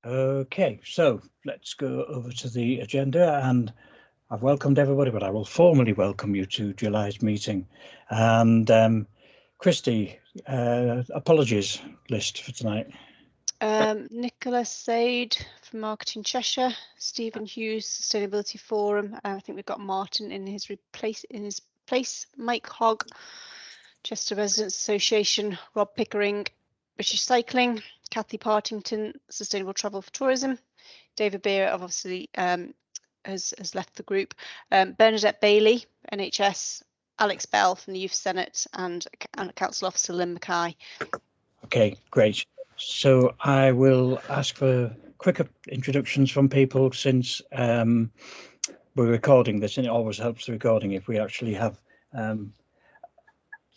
Okay, so let's go over to the agenda, and I've welcomed everybody, but I will formally welcome you to July's meeting. And Christy, apologies list for tonight. Nicola Sade from Marketing Cheshire, Stephen Hughes, Sustainability Forum. I think we've got Martin in his place, Mike Hogg, Chester Residents Association, Rob Pickering, British Cycling, Kathy Partington, Sustainable Travel for Tourism, David Beer obviously has left the group, Bernadette Bailey, NHS, Alex Bell from the Youth Senate, and Council Officer Lynn Mackay. Okay, great. So I will ask for quicker introductions from people, since we're recording this, and it always helps the recording if we actually have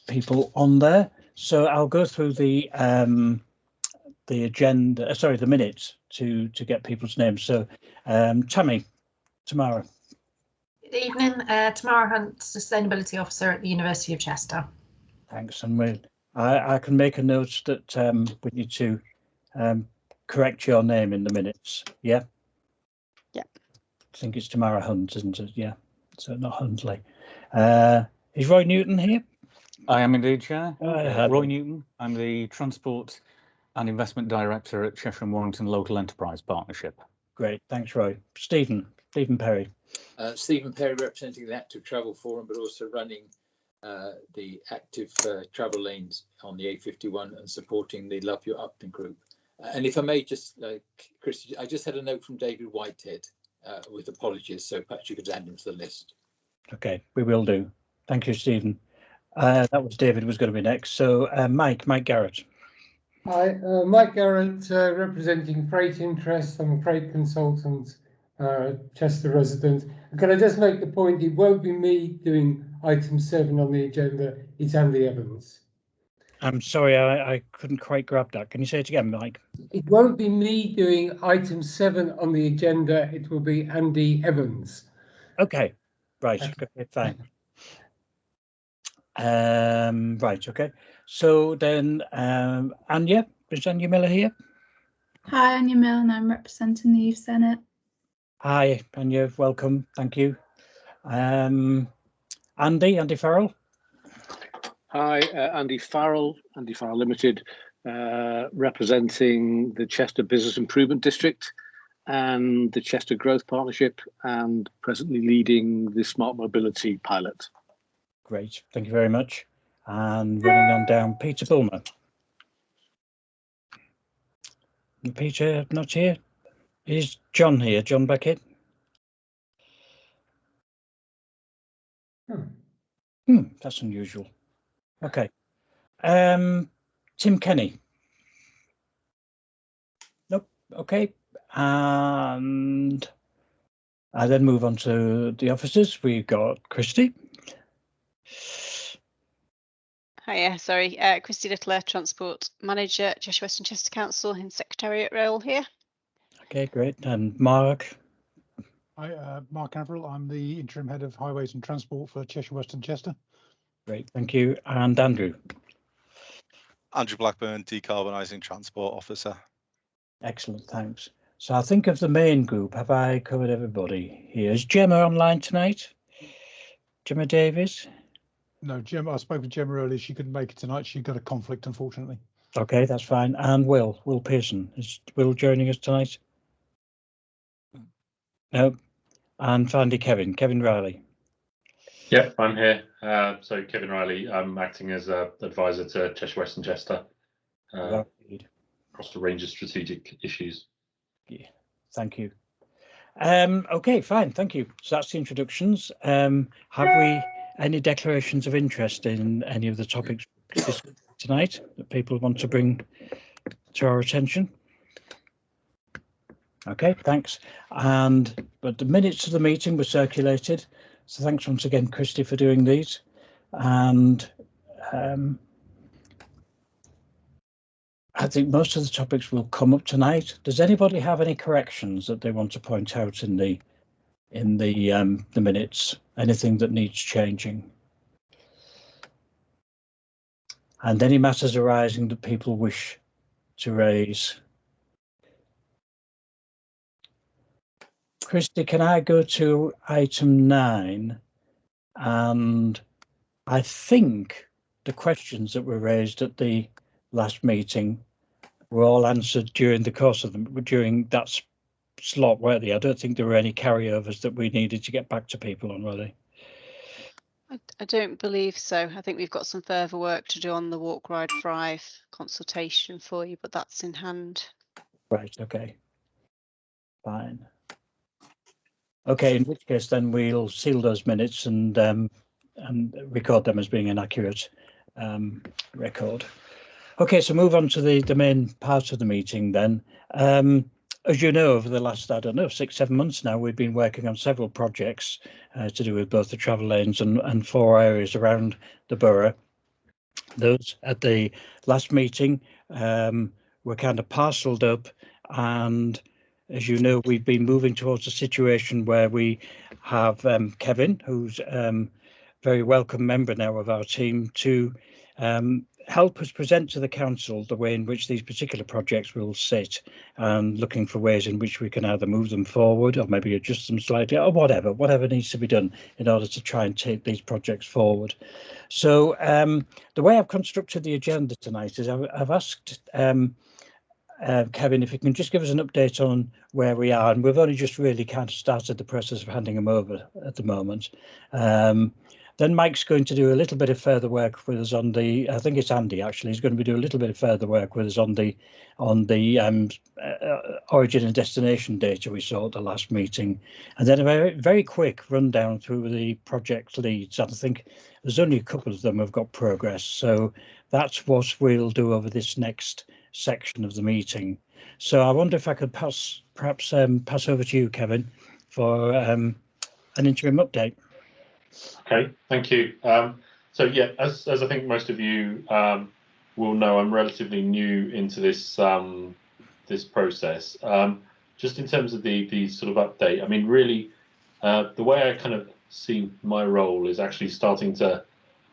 people on there. So I'll go through the agenda, sorry, the minutes to get people's names. So Tamara. Good evening, Tamara Hunt, Sustainability Officer at the University of Chester. Thanks. And I can make a note that we need to correct your name in the minutes. Yeah. Yeah. I think it's Tamara Hunt, isn't it? Yeah. So not Huntley. Is Roy Newton here? I am indeed, Chair. Roy Newton. I'm the Transport and Investment Director at Cheshire and Warrington Local Enterprise Partnership. Great, thanks, Roy. Stephen Perry. Stephen Perry, representing the Active Travel Forum, but also running the active travel lanes on the A51 and supporting the Love Your Upton group. And if I may just, Chris, I just had a note from David Whitehead with apologies, so perhaps you could add him to the list. Okay, we will do. Thank you, Stephen. That was David was going to be next. So Mike Garrett. Hi, Mike Garrett, representing Freight Interest. I'm a freight consultant, Chester resident. Can I just make the point, it won't be me doing item 7 on the agenda, it's Andy Evans. I'm sorry, I couldn't quite grab that. Can you say it again, Mike? It won't be me doing item 7 on the agenda, it will be Andy Evans. Okay, right, okay, fine. Right, okay. So then, Anya, is Anya Miller here? Hi, Anya Miller, and I'm representing the Youth Senate. Hi, Anya, welcome, thank you. Andy Farrell. Hi, Andy Farrell Limited, representing the Chester Business Improvement District and the Chester Growth Partnership, and presently leading the Smart Mobility pilot. Great, thank you very much. And running on down, Peter Bulmer. Peter not here. Is John here? John Beckett? That's unusual. Okay. Tim Kenny. Nope. Okay. And I then move on to the officers. We've got Christy. Hiya, sorry, Christy Littler, Transport Manager, Cheshire West and Chester Council, in Secretariat role here. Okay, great. And Mark. Hi, Mark Averill. I'm the Interim Head of Highways and Transport for Cheshire West and Chester. Great, thank you. And Andrew. Andrew Blackburn, Decarbonising Transport Officer. Excellent, thanks. So I think of the main group, have I covered everybody here? Is Gemma online tonight? Gemma Davies? No, Gemma, I spoke with Gemma earlier. She couldn't make it tonight. She got a conflict, unfortunately. Okay, that's fine. And Will Pearson. Is Will joining us tonight? No. And finally, Kevin Riley. Yep, I'm here. So Kevin Riley, I'm acting as an advisor to Cheshire West and Chester across the range of strategic issues. Yeah, thank you. Okay, fine, thank you. So that's the introductions. Have we any declarations of interest in any of the topics tonight that people want to bring to our attention? Okay, thanks. But the minutes of the meeting were circulated, so thanks once again, Christy, for doing these. And I think most of the topics will come up tonight. Does anybody have any corrections that they want to point out in the minutes? Anything that needs changing? And any matters arising that people wish to raise? Christy, can I go to item 9? And I think the questions that were raised at the last meeting were all answered during the course of them, during that slot, weren't they? I don't think there were any carryovers that we needed to get back to people on, were they? I don't believe so. I think we've got some further work to do on the Walk, Ride, Thrive consultation for you, but that's in hand. Right, okay. Fine. Okay, in which case then we'll seal those minutes and record them as being an accurate record. Okay, so move on to the main part of the meeting then. As you know, over the last, I don't know, 6-7 months now, we've been working on several projects to do with both the travel lanes and 4 areas around the borough. Those at the last meeting were kind of parcelled up, and as you know, we've been moving towards a situation where we have Kevin, who's very welcome member now of our team, to help us present to the council the way in which these particular projects will sit, and looking for ways in which we can either move them forward or maybe adjust them slightly, or whatever needs to be done in order to try and take these projects forward. So the way I've constructed the agenda tonight is I've asked Kevin if you can just give us an update on where we are, and we've only just really kind of started the process of handing them over at the moment. Then Mike's going to do a little bit of further work with us on the, I think it's Andy actually, he's going to be doing a little bit of further work with us on the origin and destination data we saw at the last meeting, and then a very quick rundown through the project leads. I think there's only a couple of them have got progress, so that's what we'll do over this next section of the meeting. So I wonder if I could perhaps pass over to you, Kevin, for an interim update. Okay, thank you. So yeah, as I think most of you will know, I'm relatively new into this this process. Just in terms of the sort of update, I mean, really, the way I kind of see my role is actually starting to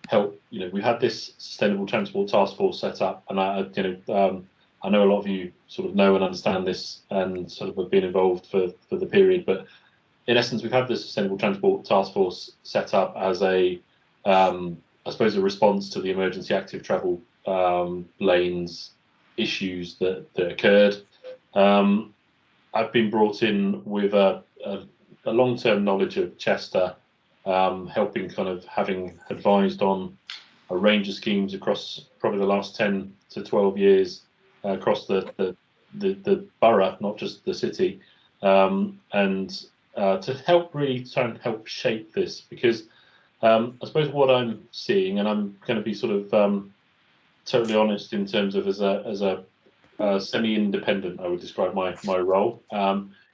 help. You know, we've had this Sustainable Transport Task Force set up, and I know a lot of you sort of know and understand this and sort of have been involved for the period, but in essence, we've had the Sustainable Transport Task Force set up as I suppose, a response to the emergency active travel lanes issues that occurred. I've been brought in with a long-term knowledge of Chester, helping kind of having advised on a range of schemes across probably the last 10 to 12 years across the borough, not just the city, and to help really try and help shape this, because I suppose what I'm seeing, and I'm going to be sort of totally honest in terms of as a semi-independent, I would describe my role,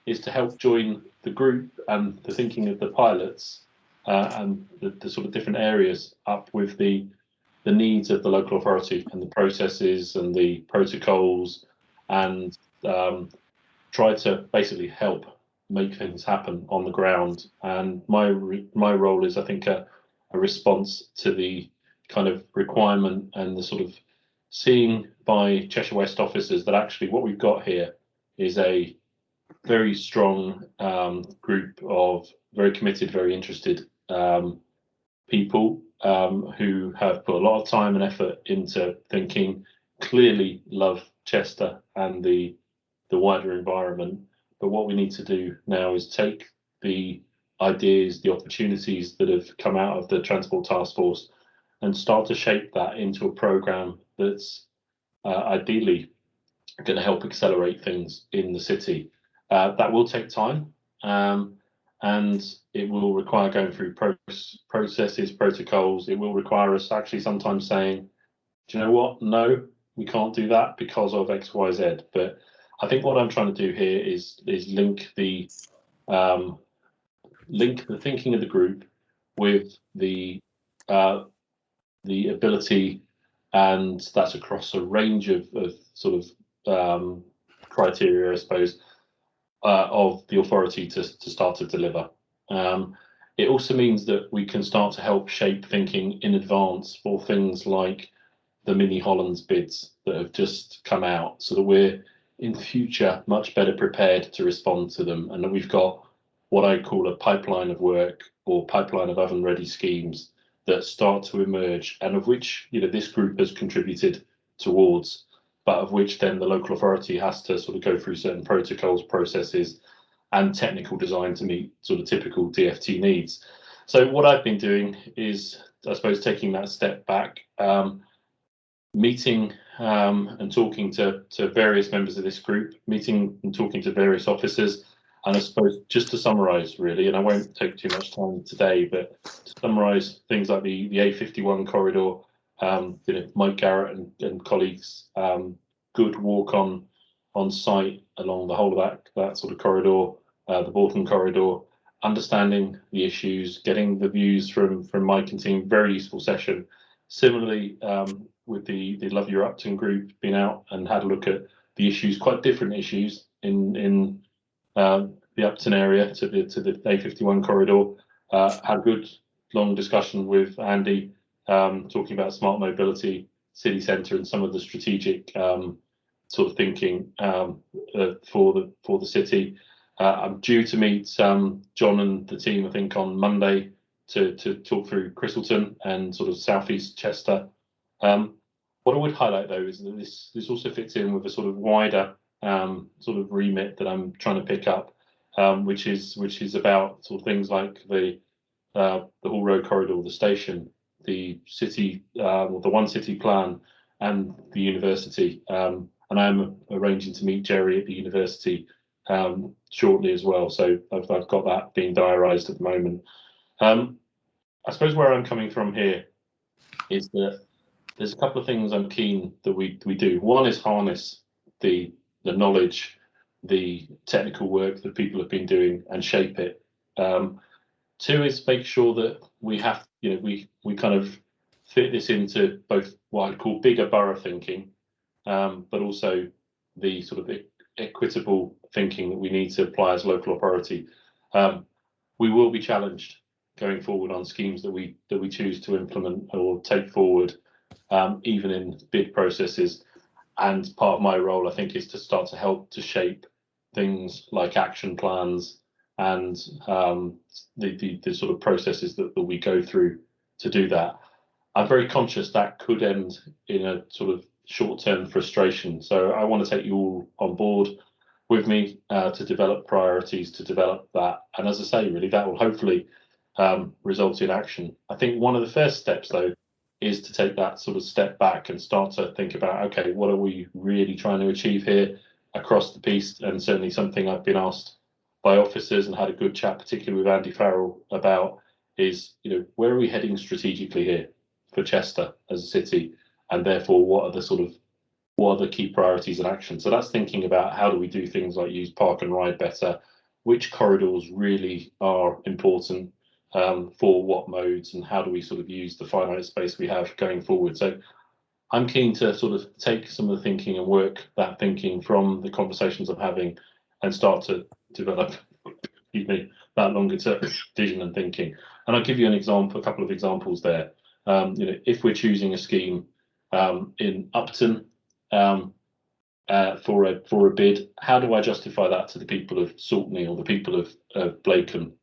is to help join the group and the thinking of the pilots and the sort of different areas up with the needs of the local authority and the processes and the protocols, and try to basically help make things happen on the ground. And my role is, I think, a response to the kind of requirement and the sort of seeing by Cheshire West officers that actually what we've got here is a very strong group of very committed, very interested people who have put a lot of time and effort into thinking, clearly love Chester and the wider environment. But what we need to do now is take the ideas, the opportunities that have come out of the Transport Task Force and start to shape that into a programme that's ideally going to help accelerate things in the city. That will take time, and it will require going through processes, protocols. It will require us actually sometimes saying, do you know what? No, we can't do that because of X, Y, Z. But I think what I'm trying to do here is link the thinking of the group with the ability, and that's across a range of sort of criteria, I suppose, of the authority to start to deliver. It also means that we can start to help shape thinking in advance for things like the Mini Hollands bids that have just come out, so that we're in the future much better prepared to respond to them, and that we've got what I call a pipeline of work or pipeline of oven ready schemes that start to emerge, and of which this group has contributed towards, but of which then the local authority has to sort of go through certain protocols, processes, and technical design to meet sort of typical DFT needs. So what I've been doing is, I suppose, taking that step back, meeting and talking to various members of this group, meeting and talking to various officers, and I suppose just to summarise really, and I won't take too much time today, but to summarise things like the A51 corridor, Mike Garrett and colleagues, good walk on site along the whole of that sort of corridor, the Bolton corridor, understanding the issues, getting the views from Mike and team, very useful session. Similarly, with the Love Your Upton group, been out and had a look at the issues, quite different issues in the Upton area to the A51 corridor. Had a good long discussion with Andy, talking about smart mobility, city centre, and some of the strategic sort of thinking for the city. I'm due to meet John and the team, I think, on Monday to talk through Christleton and sort of southeast Chester. What I would highlight though is that this also fits in with a sort of wider sort of remit that I'm trying to pick up, which is about sort of things like the Hall Road corridor, the station, the city, or the One City plan, and the university. And I'm arranging to meet Jerry at the university shortly as well. So I've got that being diarised at the moment. I suppose where I'm coming from here is that there's a couple of things I'm keen that we do. One is harness the knowledge, the technical work that people have been doing and shape it. Two is make sure that we have, we kind of fit this into both what I'd call bigger borough thinking, but also the sort of equitable thinking that we need to apply as local authority. We will be challenged going forward on schemes that we choose to implement or take forward, even in bid processes. And part of my role, I think, is to start to help to shape things like action plans and the sort of processes that we go through to do that. I'm very conscious that could end in a sort of short-term frustration. So I want to take you all on board with me to develop priorities, to develop that. And as I say, really, that will hopefully result in action. I think one of the first steps, though, is to take that sort of step back and start to think about, okay, what are we really trying to achieve here across the piece? And certainly something I've been asked by officers and had a good chat, particularly with Andy Farrell, about is, where are we heading strategically here for Chester as a city? And therefore, what are the key priorities and actions? So that's thinking about how do we do things like use park and ride better, which corridors really are important for what modes, and how do we sort of use the finite space we have going forward. So I'm keen to sort of take some of the thinking and work that thinking from the conversations I'm having and start to develop that longer term vision and thinking. And I'll give you a couple of examples there. If we're choosing a scheme in Upton for a bid, how do I justify that to the people of Saltney or the people of Blacon,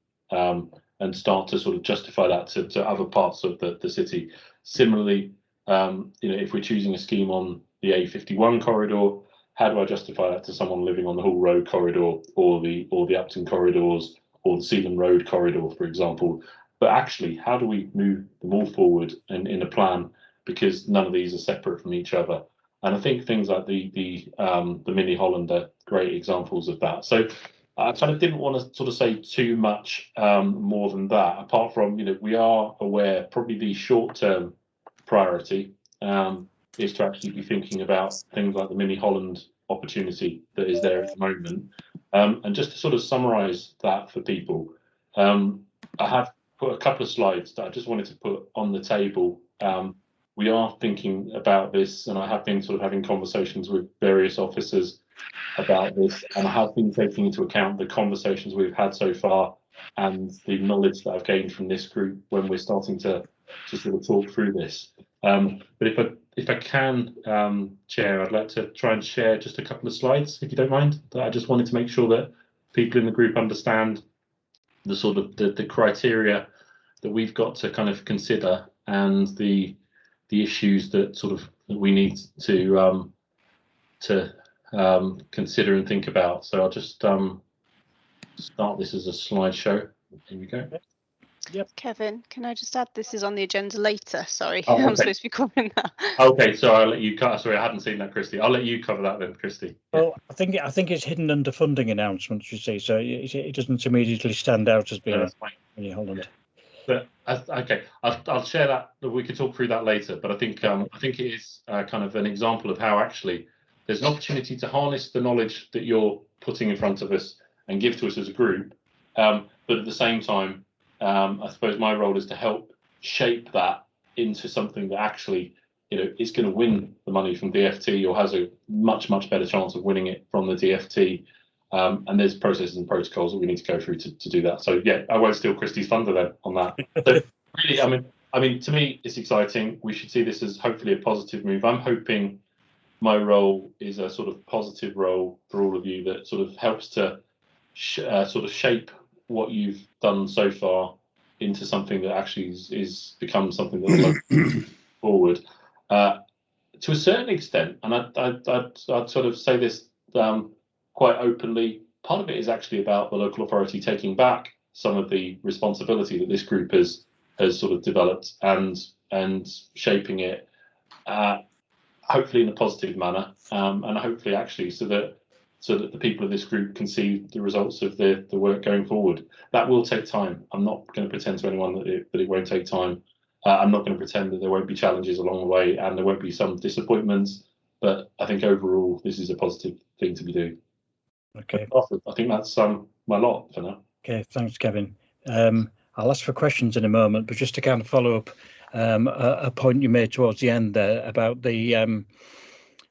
and start to sort of justify that to other parts of the city? Similarly, if we're choosing a scheme on the A51 corridor, how do I justify that to someone living on the Hall Road corridor or the Upton corridors or the Sealand Road corridor, for example? But actually, how do we move them all forward in a plan? Because none of these are separate from each other. And I think things like the Mini Holland are great examples of that. So I kind of didn't want to sort of say too much more than that, apart from, we are aware probably the short-term priority is to actually be thinking about things like the Mini Holland opportunity that is there at the moment. And just to sort of summarise that for people, I have put a couple of slides that I just wanted to put on the table. We are thinking about this, and I have been sort of having conversations with various officers about this, and I have been taking into account the conversations we've had so far and the knowledge that I've gained from this group when we're starting to sort of talk through this. But if I can, Chair, I'd like to try and share just a couple of slides, if you don't mind. I just wanted to make sure that people in the group understand the sort of the criteria that we've got to kind of consider, and the issues that sort of we need to consider and think about. So I'll just start this as a slideshow. Here we go. Yep. Kevin, can I just add, this is on the agenda later. Sorry, Oh, okay. I'm supposed to be covering that. Okay, so I'll let you cover. Sorry, I hadn't seen that, Christy. I'll let you cover that then, Christy. Well, I think it's hidden under funding announcements, you see, so it doesn't immediately stand out as being in Holland. But okay, I'll share that. We could talk through that later. But I think it is kind of an example of how actually there's an opportunity to harness the knowledge that you're putting in front of us and give to us as a group. But at the same time, I suppose my role is to help shape that into something that actually, is going to win the money from DFT, or has a much better chance of winning it from the DFT. And there's processes and protocols that we need to go through to do that. So yeah, I won't steal Christy's thunder then on that. So really, I mean, to me, it's exciting. We should see this as hopefully a positive move. I'm hoping my role is a sort of positive role for all of you that sort of helps to sort of shape what you've done so far into something that actually is become something that forward to a certain extent. And I'd sort of say this quite openly. Part of it is actually about the local authority taking back some of the responsibility that this group has sort of developed and shaping it, hopefully in a positive manner, and hopefully actually so that the people of this group can see the results of the work going forward. That will take time. I'm not going to pretend to anyone that it won't take time. I'm not going to pretend that there won't be challenges along the way and there won't be some disappointments. But I think overall, this is a positive thing to be doing. Okay. I think that's my lot for now. Okay, thanks, Kevin. I'll ask for questions in a moment, but just to kind of follow up a point you made towards the end there about the.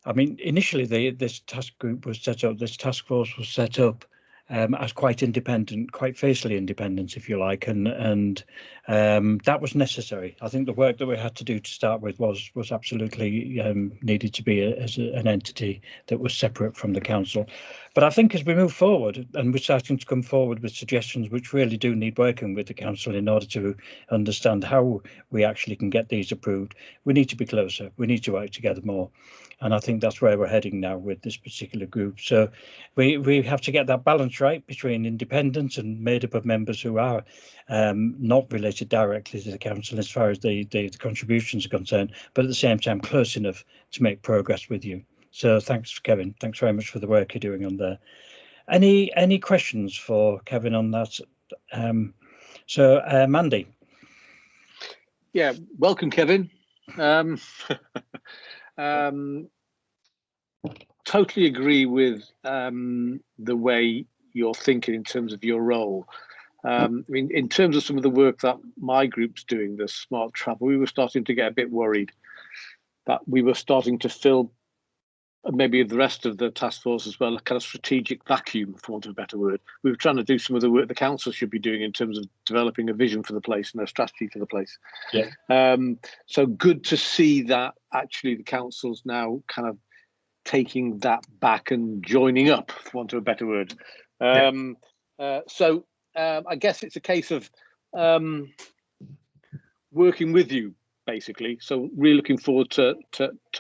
I mean, initially, this task group was set up. This task force was set up as quite independent, quite facially independent, if you like, and that was necessary. I think the work that we had to do to start with was absolutely needed to be as an entity that was separate from the council. But I think as we move forward, and we're starting to come forward with suggestions which really do need working with the council in order to understand how we actually can get these approved, we need to be closer. We need to work together more. And I think that's where we're heading now with this particular group. So we have to get that balance right between independence and made up of members who are not related directly to the council as far as the contributions are concerned, but at the same time close enough to make progress with you. So thanks, Kevin. Thanks very much for the work you're doing on there. Any questions for Kevin on that? Mandy. Yeah, welcome, Kevin. Totally agree with the way you're thinking in terms of your role. I mean, in terms of some of the work that my group's doing, the smart travel, we were starting to get a bit worried that we were starting to fill, maybe the rest of the task force as well, a kind of strategic vacuum, for want of a better word. We were trying to do some of the work the council should be doing in terms of developing a vision for the place and a strategy for the place. Yeah. So good to see that actually the council's now kind of taking that back and joining up, for want of a better word. So I guess it's a case of working with you, basically. So really looking forward to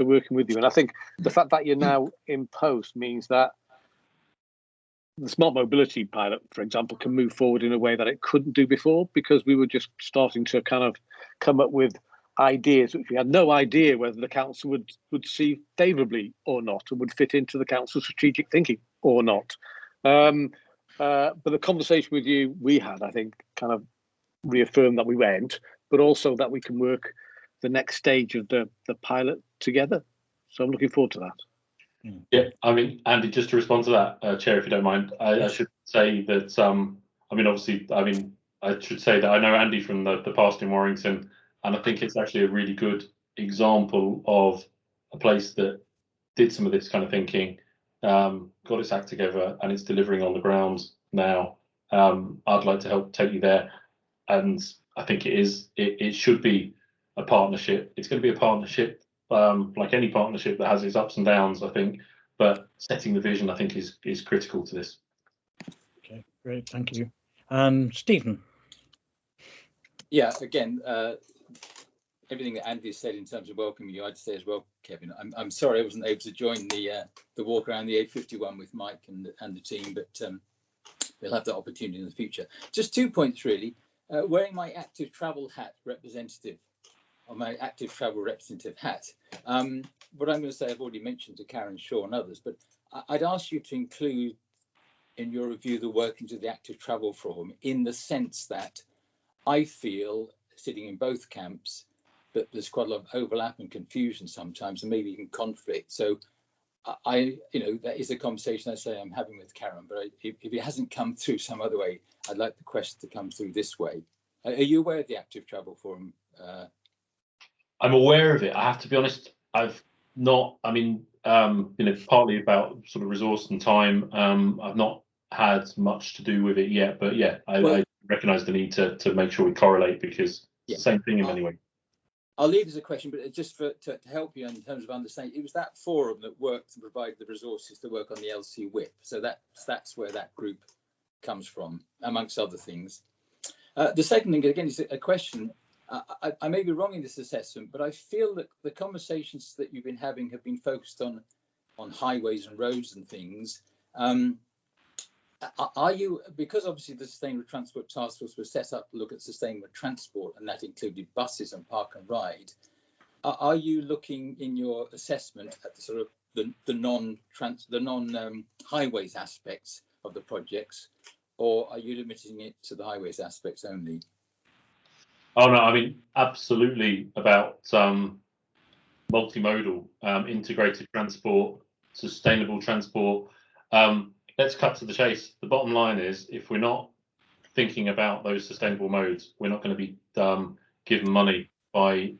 working with you. And I think the fact that you're now in post means that the smart mobility pilot, for example, can move forward in a way that it couldn't do before, because we were just starting to kind of come up with ideas which we had no idea whether the council would see favourably or not, and would fit into the council's strategic thinking or not. But the conversation with you we had, I think, kind of reaffirmed that we went, but also that we can work the next stage of the pilot together. So I'm looking forward to that. Yeah, I mean, Andy, just to respond to that, Chair, if you don't mind, I should say that, I mean, obviously, I should say that I know Andy from the past in Warrington, and I think it's actually a really good example of a place that did some of this kind of thinking, got its act together, and it's delivering on the ground now. I'd like to help take you there, and I think it should be a partnership. It's going to be a partnership, like any partnership that has its ups and downs, I think, but setting the vision, I think, is critical to this. Okay, great, thank you. And Stephen. Yeah, again, everything that Andy said in terms of welcoming you, I'd say as well, Kevin. I'm sorry I wasn't able to join the walk around the A51 with Mike and the team, but we'll have that opportunity in the future. Just 2 points really. Wearing my active travel hat representative, or my active travel representative hat. What I'm going to say, I've already mentioned to Karen Shaw and others, but I'd ask you to include in your review the workings of the Active Travel Forum, in the sense that I feel, sitting in both camps, that there's quite a lot of overlap and confusion sometimes, and maybe even conflict. So that is a conversation I say I'm having with Karen, but if it hasn't come through some other way, I'd like the question to come through this way. Are you aware of the Active Travel Forum? I'm aware of it. I have to be honest, I've not, partly about sort of resource and time. I've not had much to do with it yet, but yeah, I recognise the need to make sure we correlate, because it's the same thing in many ways. I'll leave as a question, but just to help you in terms of understanding, it was that forum that worked and provided the resources to work on the LC whip. So that's where that group comes from, amongst other things. The second thing, again, is a question. I may be wrong in this assessment, but I feel that the conversations that you've been having have been focused on highways and roads and things. Are you, because obviously the Sustainable Transport Task Force was set up to look at sustainable transport, and that included buses and park and ride, are you looking in your assessment at the sort of the non-highways aspects of the projects, or are you limiting it to the highways aspects only? Oh no, I mean, absolutely about multimodal, integrated transport, sustainable transport. Let's cut to the chase. The bottom line is, if we're not thinking about those sustainable modes, we're not going to be given money by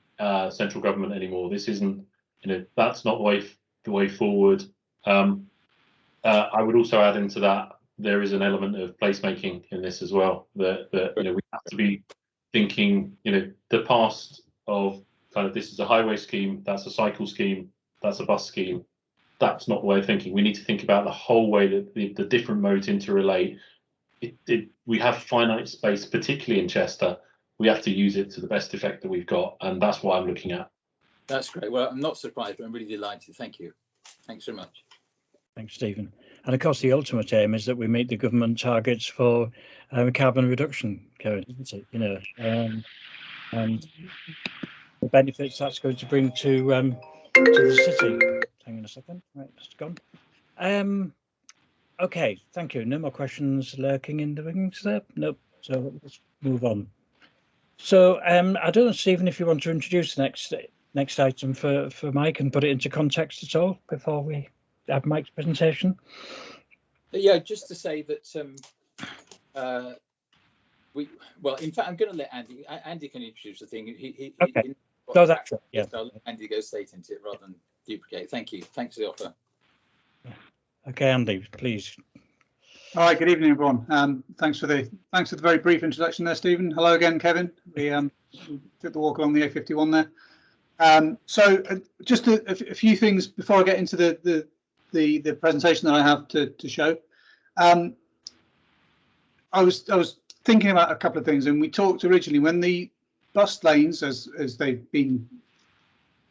central government anymore. This isn't, that's not the way forward. I would also add into that, there is an element of placemaking in this as well. That we have to be thinking, the past of kind of, this is a highway scheme, that's a cycle scheme, that's a bus scheme. That's not the way of thinking. We need to think about the whole way that the different modes interrelate. We have finite space, particularly in Chester. We have to use it to the best effect that we've got, and that's what I'm looking at. That's great. Well, I'm not surprised, but I'm really delighted. Thank you. Thanks so much. Thanks, Stephen. And of course, the ultimate aim is that we meet the government targets for carbon reduction, Karen, isn't it? And the benefits that's going to bring to the city. Hang on a second. Right, it's gone. Okay, thank you. No more questions lurking in the wings there. Nope. So let's move on. So I don't know, Stephen, if you want to introduce the next item for Mike and put it into context at all before we have Mike's presentation. Yeah, just to say that in fact, I'm going to let Andy can introduce the thing. Okay. So that's it. Yeah. So I'll let Andy go straight into it rather than duplicate. Thank you. Thanks for the offer. Okay, Andy, please. All right. Good evening, everyone. Thanks for the very brief introduction there, Stephen. Hello again, Kevin. We took the walk along the A51 there. So just a few things before I get into the presentation that I have to show. I was thinking about a couple of things, and we talked originally when the bus lanes, as they've been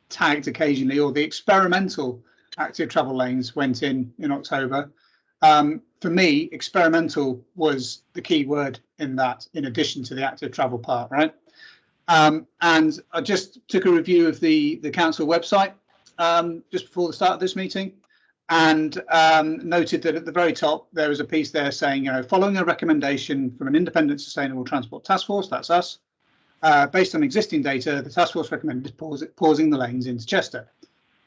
tagged occasionally, or the experimental active travel lanes went in October. For me, experimental was the key word in that, in addition to the active travel part, right? And I just took a review of the council website just before the start of this meeting, and noted that at the very top there was a piece there saying, following a recommendation from an independent sustainable transport task force, that's us, based on existing data, the task force recommended pausing the lanes into Chester.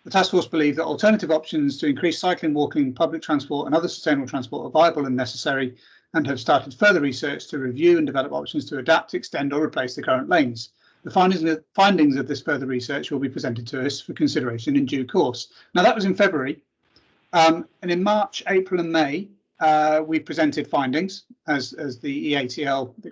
The task force believed that alternative options to increase cycling, walking, public transport and other sustainable transport are viable and necessary, and have started further research to review and develop options to adapt, extend or replace the current lanes. The findings of this further research will be presented to us for consideration in due course. Now, that was in February, and in March, April and May, we presented findings as the EATL, the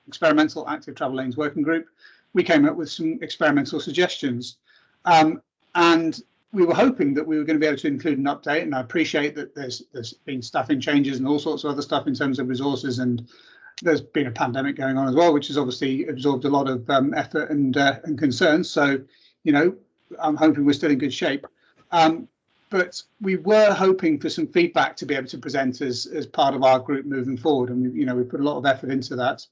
Experimental Active Travel Lanes Working Group. We came up with some experimental suggestions, and we were hoping that we were going to be able to include an update, and I appreciate that there's been staffing changes and all sorts of other stuff in terms of resources and There's been a pandemic going on as well, which has obviously absorbed a lot of effort and concern. So, you know, I'm hoping we're still in good shape. But we were hoping for some feedback to be able to present as part of our group moving forward, and we put a lot of effort into that,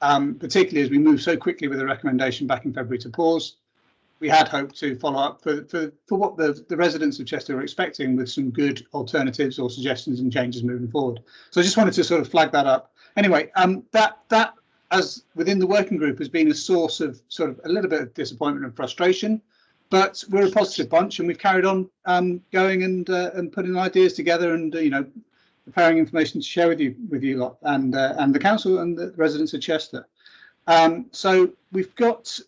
particularly as we moved so quickly with the recommendation back in February to pause. We had hoped to follow up for what the residents of Chester were expecting with some good alternatives or suggestions and changes moving forward. So I just wanted to sort of flag that up. Anyway, that as within the working group has been a source of sort of a little bit of disappointment and frustration. But we're a positive bunch, and we've carried on going and putting ideas together, and preparing information to share with you lot and the council and the residents of Chester. So we've got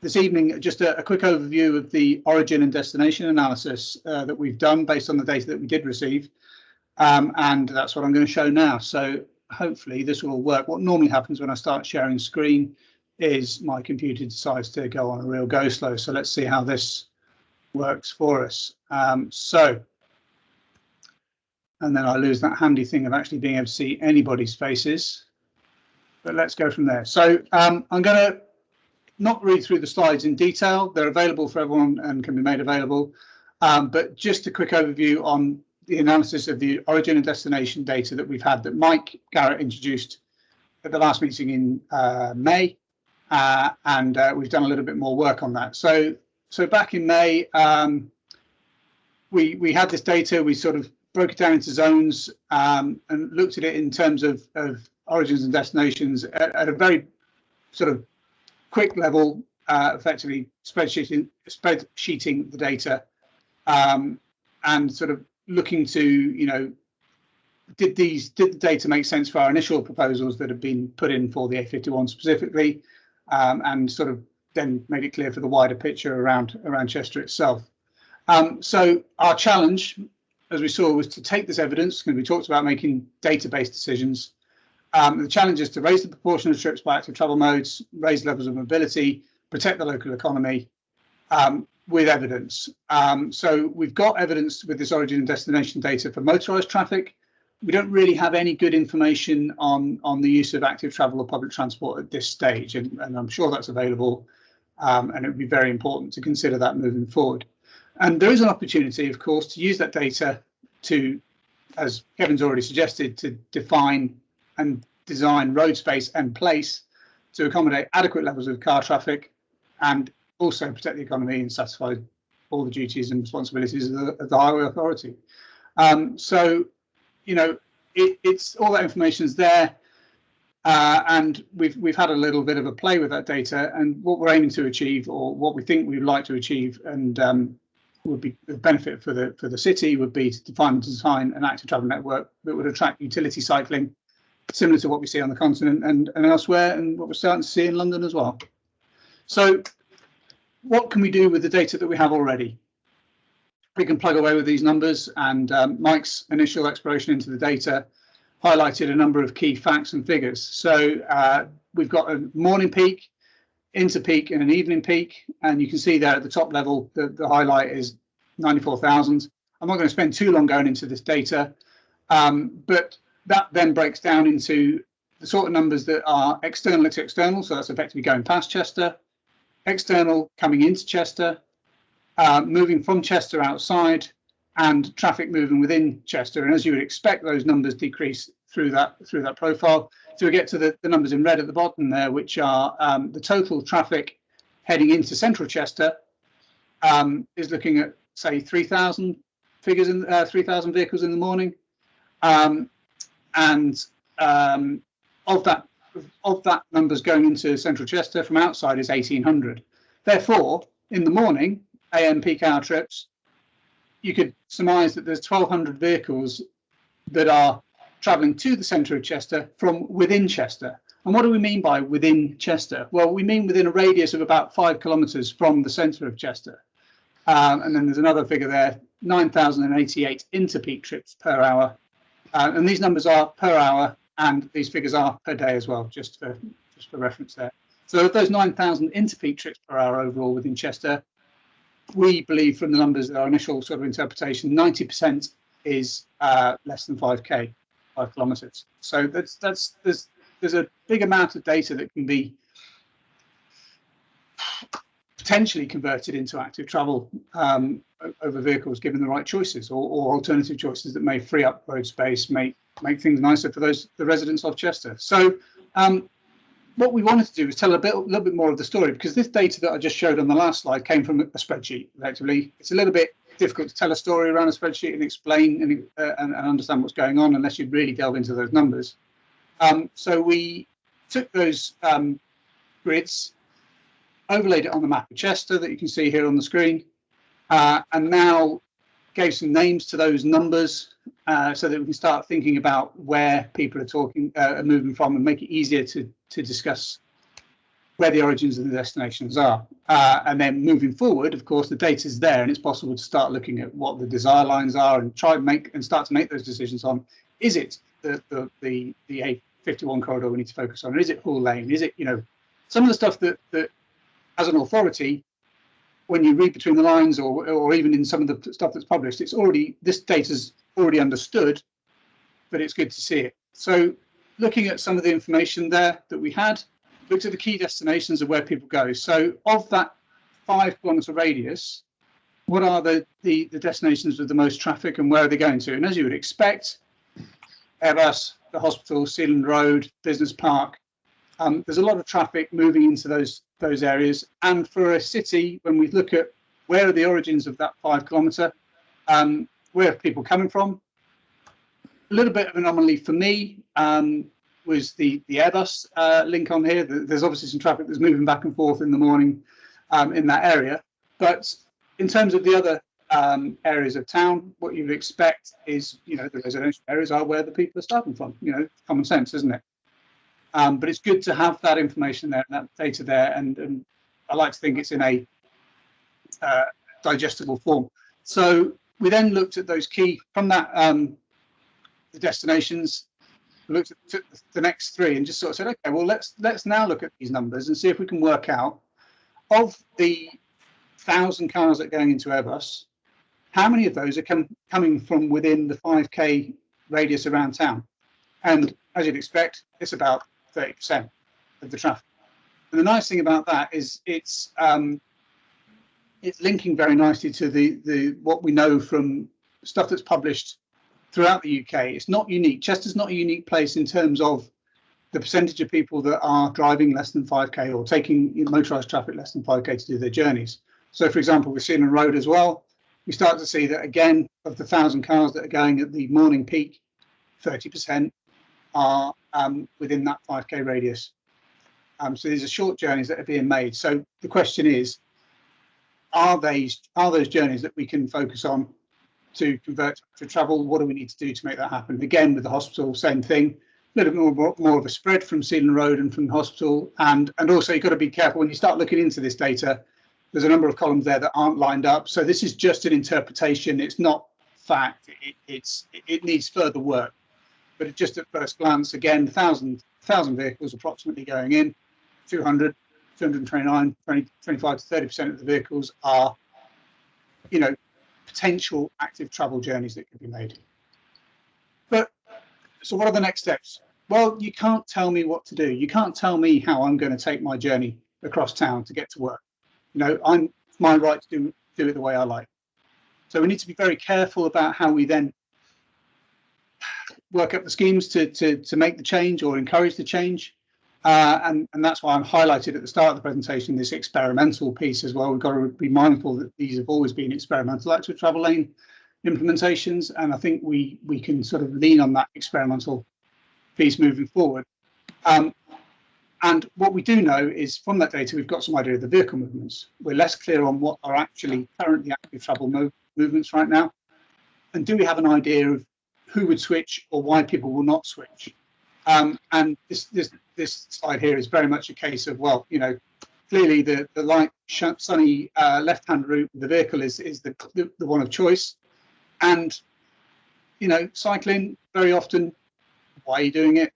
this evening just a quick overview of the origin and destination analysis that we've done based on the data that we did receive, and that's what I'm going to show now. So hopefully this will all work. What normally happens when I start sharing screen is my computer decides to go on a real go slow. So let's see how this works for us. And then I lose that handy thing of actually being able to see anybody's faces. But let's go from there. So I'm going to not read through the slides in detail. They're available for everyone and can be made available. But just a quick overview on the analysis of the origin and destination data that we've had that Mike Garrett introduced at the last meeting in May. And we've done a little bit more work on that. So back in May, we had this data. We sort of broke it down into zones and looked at it in terms of origins and destinations at a very sort of quick level, effectively spreadsheeting the data and sort of looking to, did the data make sense for our initial proposals that have been put in for the A51 specifically? And sort of then made it clear for the wider picture around Chester itself. So our challenge, as we saw, was to take this evidence, because we talked about making data-based decisions. The challenge is to raise the proportion of trips by active travel modes, raise levels of mobility, protect the local economy with evidence. So we've got evidence with this origin and destination data for motorised traffic. We don't really have any good information on the use of active travel or public transport at this stage, and I'm sure that's available, and it would be very important to consider that moving forward. And there is an opportunity, of course, to use that data to, as Kevin's already suggested, to define and design road space and place to accommodate adequate levels of car traffic and also protect the economy and satisfy all the duties and responsibilities of the Highway Authority. So, it's all that information is there, and we've had a little bit of a play with that data, and what we're aiming to achieve, or what we think we'd like to achieve, and would be the benefit for the city, would be to define and design an active travel network that would attract utility cycling, similar to what we see on the continent and elsewhere, and what we're starting to see in London as well. So, what can we do with the data that we have already? We can plug away with these numbers, and Mike's initial exploration into the data highlighted a number of key facts and figures. So we've got a morning peak, inter-peak and an evening peak, and you can see there at the top level the highlight is 94,000. I'm not going to spend too long going into this data, but that then breaks down into the sort of numbers that are external to external, so that's effectively going past Chester, external coming into Chester, moving from Chester outside, and traffic moving within Chester. And as you would expect, those numbers decrease through that profile. So we get to the numbers in red at the bottom there, which are the total traffic heading into central Chester is looking at, say, 3,000 figures in 3,000 vehicles in the morning, and of that numbers going into central Chester from outside is 1,800. Therefore, in the morning, AM peak hour trips, you could surmise that there's 1,200 vehicles that are travelling to the centre of Chester from within Chester. And what do we mean by within Chester? Well, we mean within a radius of about 5 kilometres from the centre of Chester. And then there's another figure there, 9,088 inter-peak trips per hour. And these numbers are per hour, and these figures are per day as well, just for reference there. So of those 9,000 inter-peak trips per hour overall within Chester, we believe from the numbers, our initial sort of interpretation, 90% is less than 5K. 5 kilometres. So there's a big amount of data that can be potentially converted into active travel over vehicles, given the right choices or alternative choices that may free up road space, make things nicer for the residents of Chester. So what we wanted to do was tell a little bit more of the story, because this data that I just showed on the last slide came from a spreadsheet. Effectively, it's a little bit difficult to tell a story around a spreadsheet and explain and understand what's going on unless you really delve into those numbers. So we took those grids, overlaid it on the map of Chester that you can see here on the screen, and now gave some names to those numbers so that we can start thinking about where people are moving from, and make it easier to discuss where the origins and the destinations are. And then moving forward, of course, the data is there, and it's possible to start looking at what the desire lines are and start to make those decisions on: is it the A51 corridor we need to focus on, or is it Hall Lane? Is it, some of the stuff that as an authority, when you read between the lines, or even in some of the stuff that's published, this data's already understood, but it's good to see it. So looking at some of the information there that we had, looked at the key destinations of where people go. So of that 5 kilometre radius, what are the destinations with the most traffic, and where are they going to? And as you would expect, Airbus, the hospital, Sealand Road, Business Park, there's a lot of traffic moving into those areas. And for a city, when we look at where are the origins of that 5 kilometre, where are people coming from? A little bit of an anomaly for me was the Airbus link on here. There's obviously some traffic that's moving back and forth in the morning in that area. But in terms of the other areas of town, what you would expect is, the residential areas are where the people are starting from. Common sense, isn't it? But it's good to have that information there, and that data there, and I like to think it's in a digestible form. So we then looked at those key from that the destinations, looked at the next 3, and just sort of said, okay, well let's now look at these numbers and see if we can work out, of the 1,000 cars that are going into Airbus, how many of those are coming from within the 5k radius around town. And as you'd expect, it's about 30% of the traffic. And the nice thing about that is it's linking very nicely to the what we know from stuff that's published throughout the UK. It's not unique. Chester's not a unique place in terms of the percentage of people that are driving less than 5k or taking motorised traffic less than 5k to do their journeys. So, for example, with Sealand Road as well, we start to see that, again, of the 1,000 cars that are going at the morning peak, 30% are within that 5k radius. So these are short journeys that are being made. So the question is, are those journeys that we can focus on to convert to travel? What do we need to do to make that happen? Again, with the hospital, same thing. A little bit more of a spread from Sealand Road and from the hospital. And also, you've got to be careful when you start looking into this data. There's a number of columns there that aren't lined up. So this is just an interpretation. It's not fact. It needs further work. But just at first glance, again, 1,000 vehicles approximately going in, 229, 25 to 30% of the vehicles are, potential active travel journeys that could be made. But so what are the next steps? Well, you can't tell me what to do. You can't tell me how I'm going to take my journey across town to get to work. It's my right to do it the way I like. So we need to be very careful about how we then work up the schemes to make the change or encourage the change. And that's why I'm highlighted at the start of the presentation this experimental piece as well. We've got to be mindful that these have always been experimental active travel lane implementations, and I think we can sort of lean on that experimental piece moving forward. And what we do know is from that data, we've got some idea of the vehicle movements. We're less clear on what are actually currently active travel movements right now. And do we have an idea of who would switch or why people will not switch? And this slide here is very much a case of, well, clearly the light, sunny left-hand route of the vehicle is the one of choice. And, cycling, very often, why are you doing it?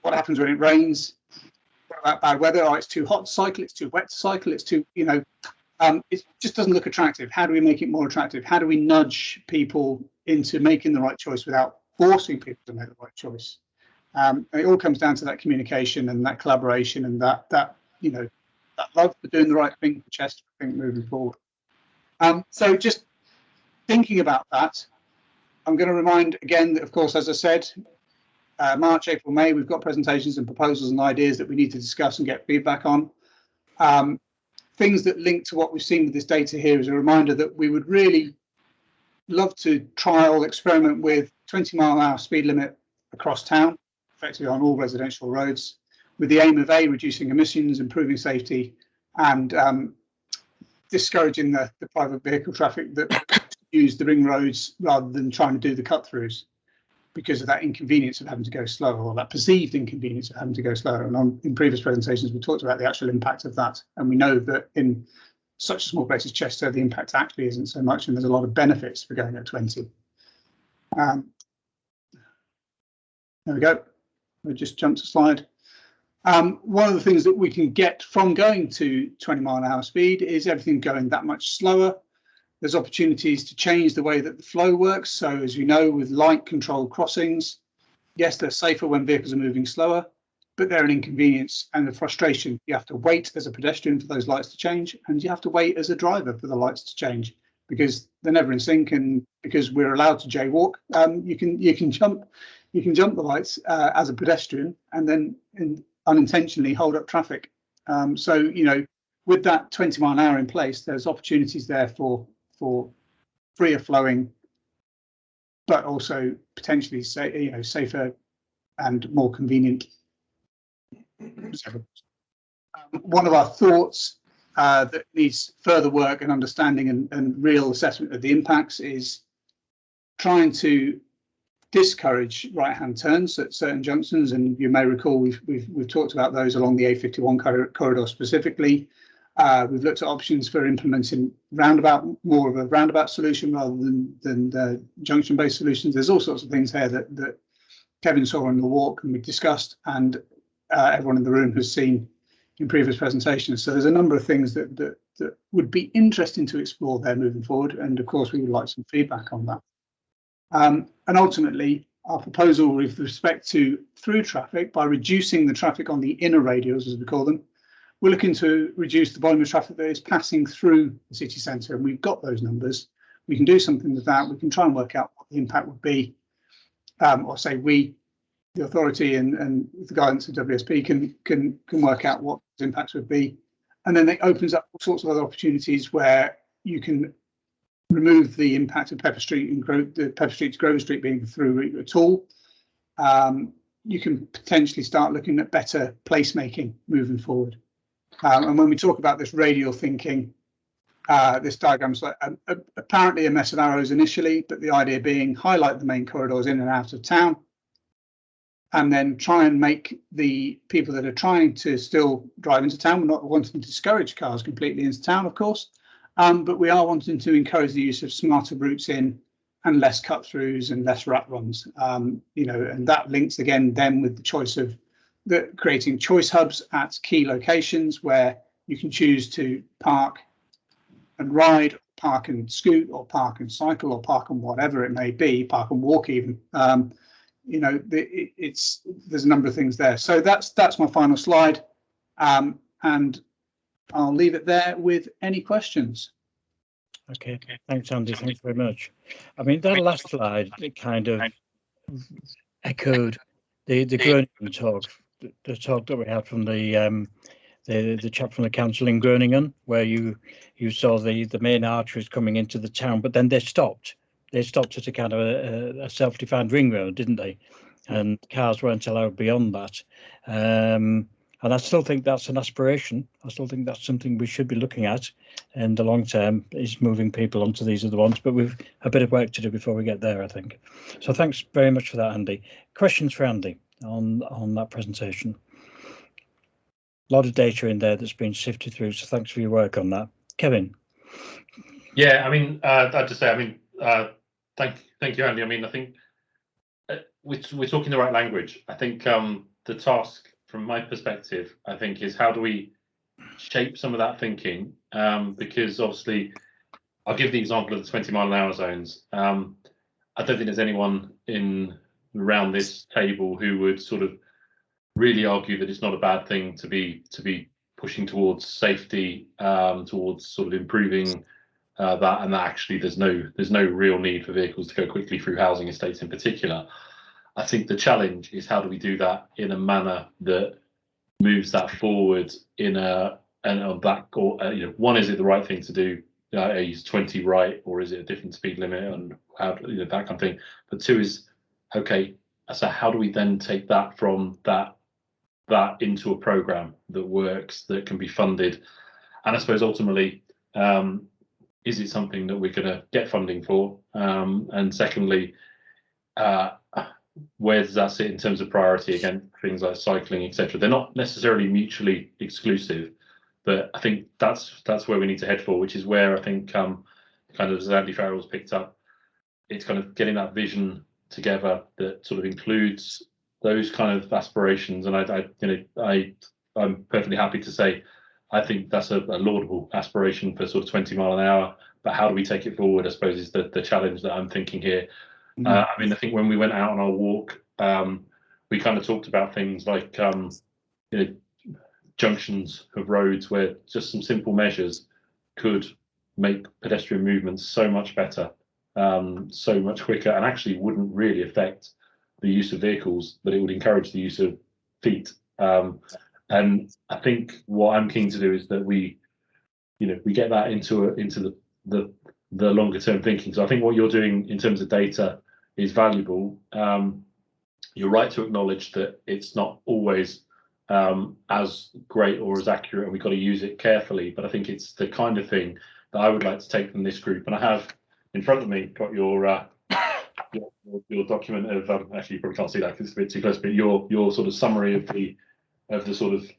What happens when it rains? What about bad weather? Oh, it's too hot to cycle, it's too wet to cycle, it's too, it just doesn't look attractive. How do we make it more attractive? How do we nudge people into making the right choice without forcing people to make the right choice. And it all comes down to that communication and that collaboration and that that love for doing the right thing for Chester, I think, moving forward. So just thinking about that, I'm going to remind again that, of course, as I said, March, April, May, we've got presentations and proposals and ideas that we need to discuss and get feedback on. Things that link to what we've seen with this data here is a reminder that we would really love to trial, experiment with 20-mile-an-hour speed limit across town, effectively on all residential roads, with the aim of reducing emissions, improving safety, and discouraging the private vehicle traffic that use the ring roads rather than trying to do the cut-throughs because of that inconvenience of having to go slower, or that perceived inconvenience of having to go slower. And in previous presentations, we talked about the actual impact of that. And we know that in such a small place as Chester, the impact actually isn't so much, and there's a lot of benefits for going at 20. There we go. We'll just jump to slide. One of the things that we can get from going to 20-mile-an-hour speed is everything going that much slower. There's opportunities to change the way that the flow works. So as you know, with light controlled crossings, yes, they're safer when vehicles are moving slower, but they're an inconvenience and a frustration. You have to wait as a pedestrian for those lights to change, and you have to wait as a driver for the lights to change because they're never in sync. And because we're allowed to jaywalk, you can jump the lights as a pedestrian and then unintentionally hold up traffic. So, you know, with that 20-mile-an-hour in place, there's opportunities there for freer flowing, but also potentially safer and more convenient. One of our thoughts that needs further work and understanding and real assessment of the impacts is trying to discourage right-hand turns at certain junctions, and you may recall we've talked about those along the A51 corridor specifically. We've looked at options for implementing more of a roundabout solution rather than the junction-based solutions. There's all sorts of things here that Kevin saw on the walk and we discussed, and everyone in the room has seen in previous presentations. So there's a number of things that would be interesting to explore there moving forward, and of course we would like some feedback on that. And ultimately, our proposal with respect to through traffic, by reducing the traffic on the inner radials, as we call them, we're looking to reduce the volume of traffic that is passing through the city centre, and we've got those numbers. We can do something with that. We can try and work out what the impact would be, or say we, the authority, and with the guidance of WSP, can work out what the impacts would be. And then it opens up all sorts of other opportunities where you can remove the impact of Pepper Street and the Pepper Street to Grover Street being through route at all. You can potentially start looking at better placemaking moving forward. And when we talk about this radial thinking, this diagram's like apparently a mess of arrows initially, but the idea being highlight the main corridors in and out of town, and then try and make the people that are trying to still drive into town, we're not wanting to discourage cars completely into town, of course, but we are wanting to encourage the use of smarter routes in and less cut-throughs and less rat runs. You know, and that links again then with the choice of creating choice hubs at key locations where you can choose to park and ride, park and scoot, or park and cycle, or park and whatever it may be, park and walk even. You know, there's a number of things there. So that's my final slide, and I'll leave it there with any questions. Okay, thanks, Andy. Thanks very much. I mean, that last slide, it kind of echoed the Groningen talk, the talk that we had from the chap from the council in Groningen, where you saw the main arteries coming into the town, but then they stopped. They stopped at a kind of a self-defined ring road, didn't they? And cars weren't allowed beyond that. And I still think that's an aspiration. I still think that's something we should be looking at in the long term, is moving people onto these other ones. But we've a bit of work to do before we get there, I think. So thanks very much for that, Andy. Questions for Andy on that presentation? A lot of data in there that's been sifted through, so thanks for your work on that. Kevin? Yeah, I mean, I'd just say, I mean, thank you, Andy. I mean, I think we're talking the right language. I think the task, from my perspective, I think, is how do we shape some of that thinking? Because obviously, I'll give the example of the 20-mile-an-hour zones. I don't think there's anyone in around this table who would sort of really argue that it's not a bad thing to be pushing towards safety, towards sort of improving that, and that actually there's no real need for vehicles to go quickly through housing estates in particular. I think the challenge is how do we do that in a manner that moves that forward in a one, is it the right thing to do? Is 20 right, or is it a different speed limit, and how that kind of thing? But two is, okay, so how do we then take that from that into a program that works, that can be funded, and I suppose ultimately, is it something that we're going to get funding for? And secondly, where does that sit in terms of priority against things like cycling, etc.? They're not necessarily mutually exclusive, but I think that's where we need to head for, which is where I think kind of as Andy Farrell's picked up, it's kind of getting that vision together that sort of includes those kind of aspirations. And I'm perfectly happy to say I think that's a laudable aspiration for sort of 20 mile an hour. But how do we take it forward, I suppose, is the challenge that I'm thinking here. I mean, I think when we went out on our walk, we kind of talked about things like junctions of roads where just some simple measures could make pedestrian movements so much better, so much quicker, and actually wouldn't really affect the use of vehicles, but it would encourage the use of feet. And I think what I'm keen to do is that we get that into the longer term thinking. So I think what you're doing in terms of data is valuable. You're right to acknowledge that it's not always as great or as accurate, and we've got to use it carefully. But I think it's the kind of thing that I would like to take from this group. And I have in front of me got your document of actually you probably can't see that because it's a bit too close, but your sort of summary of the sort of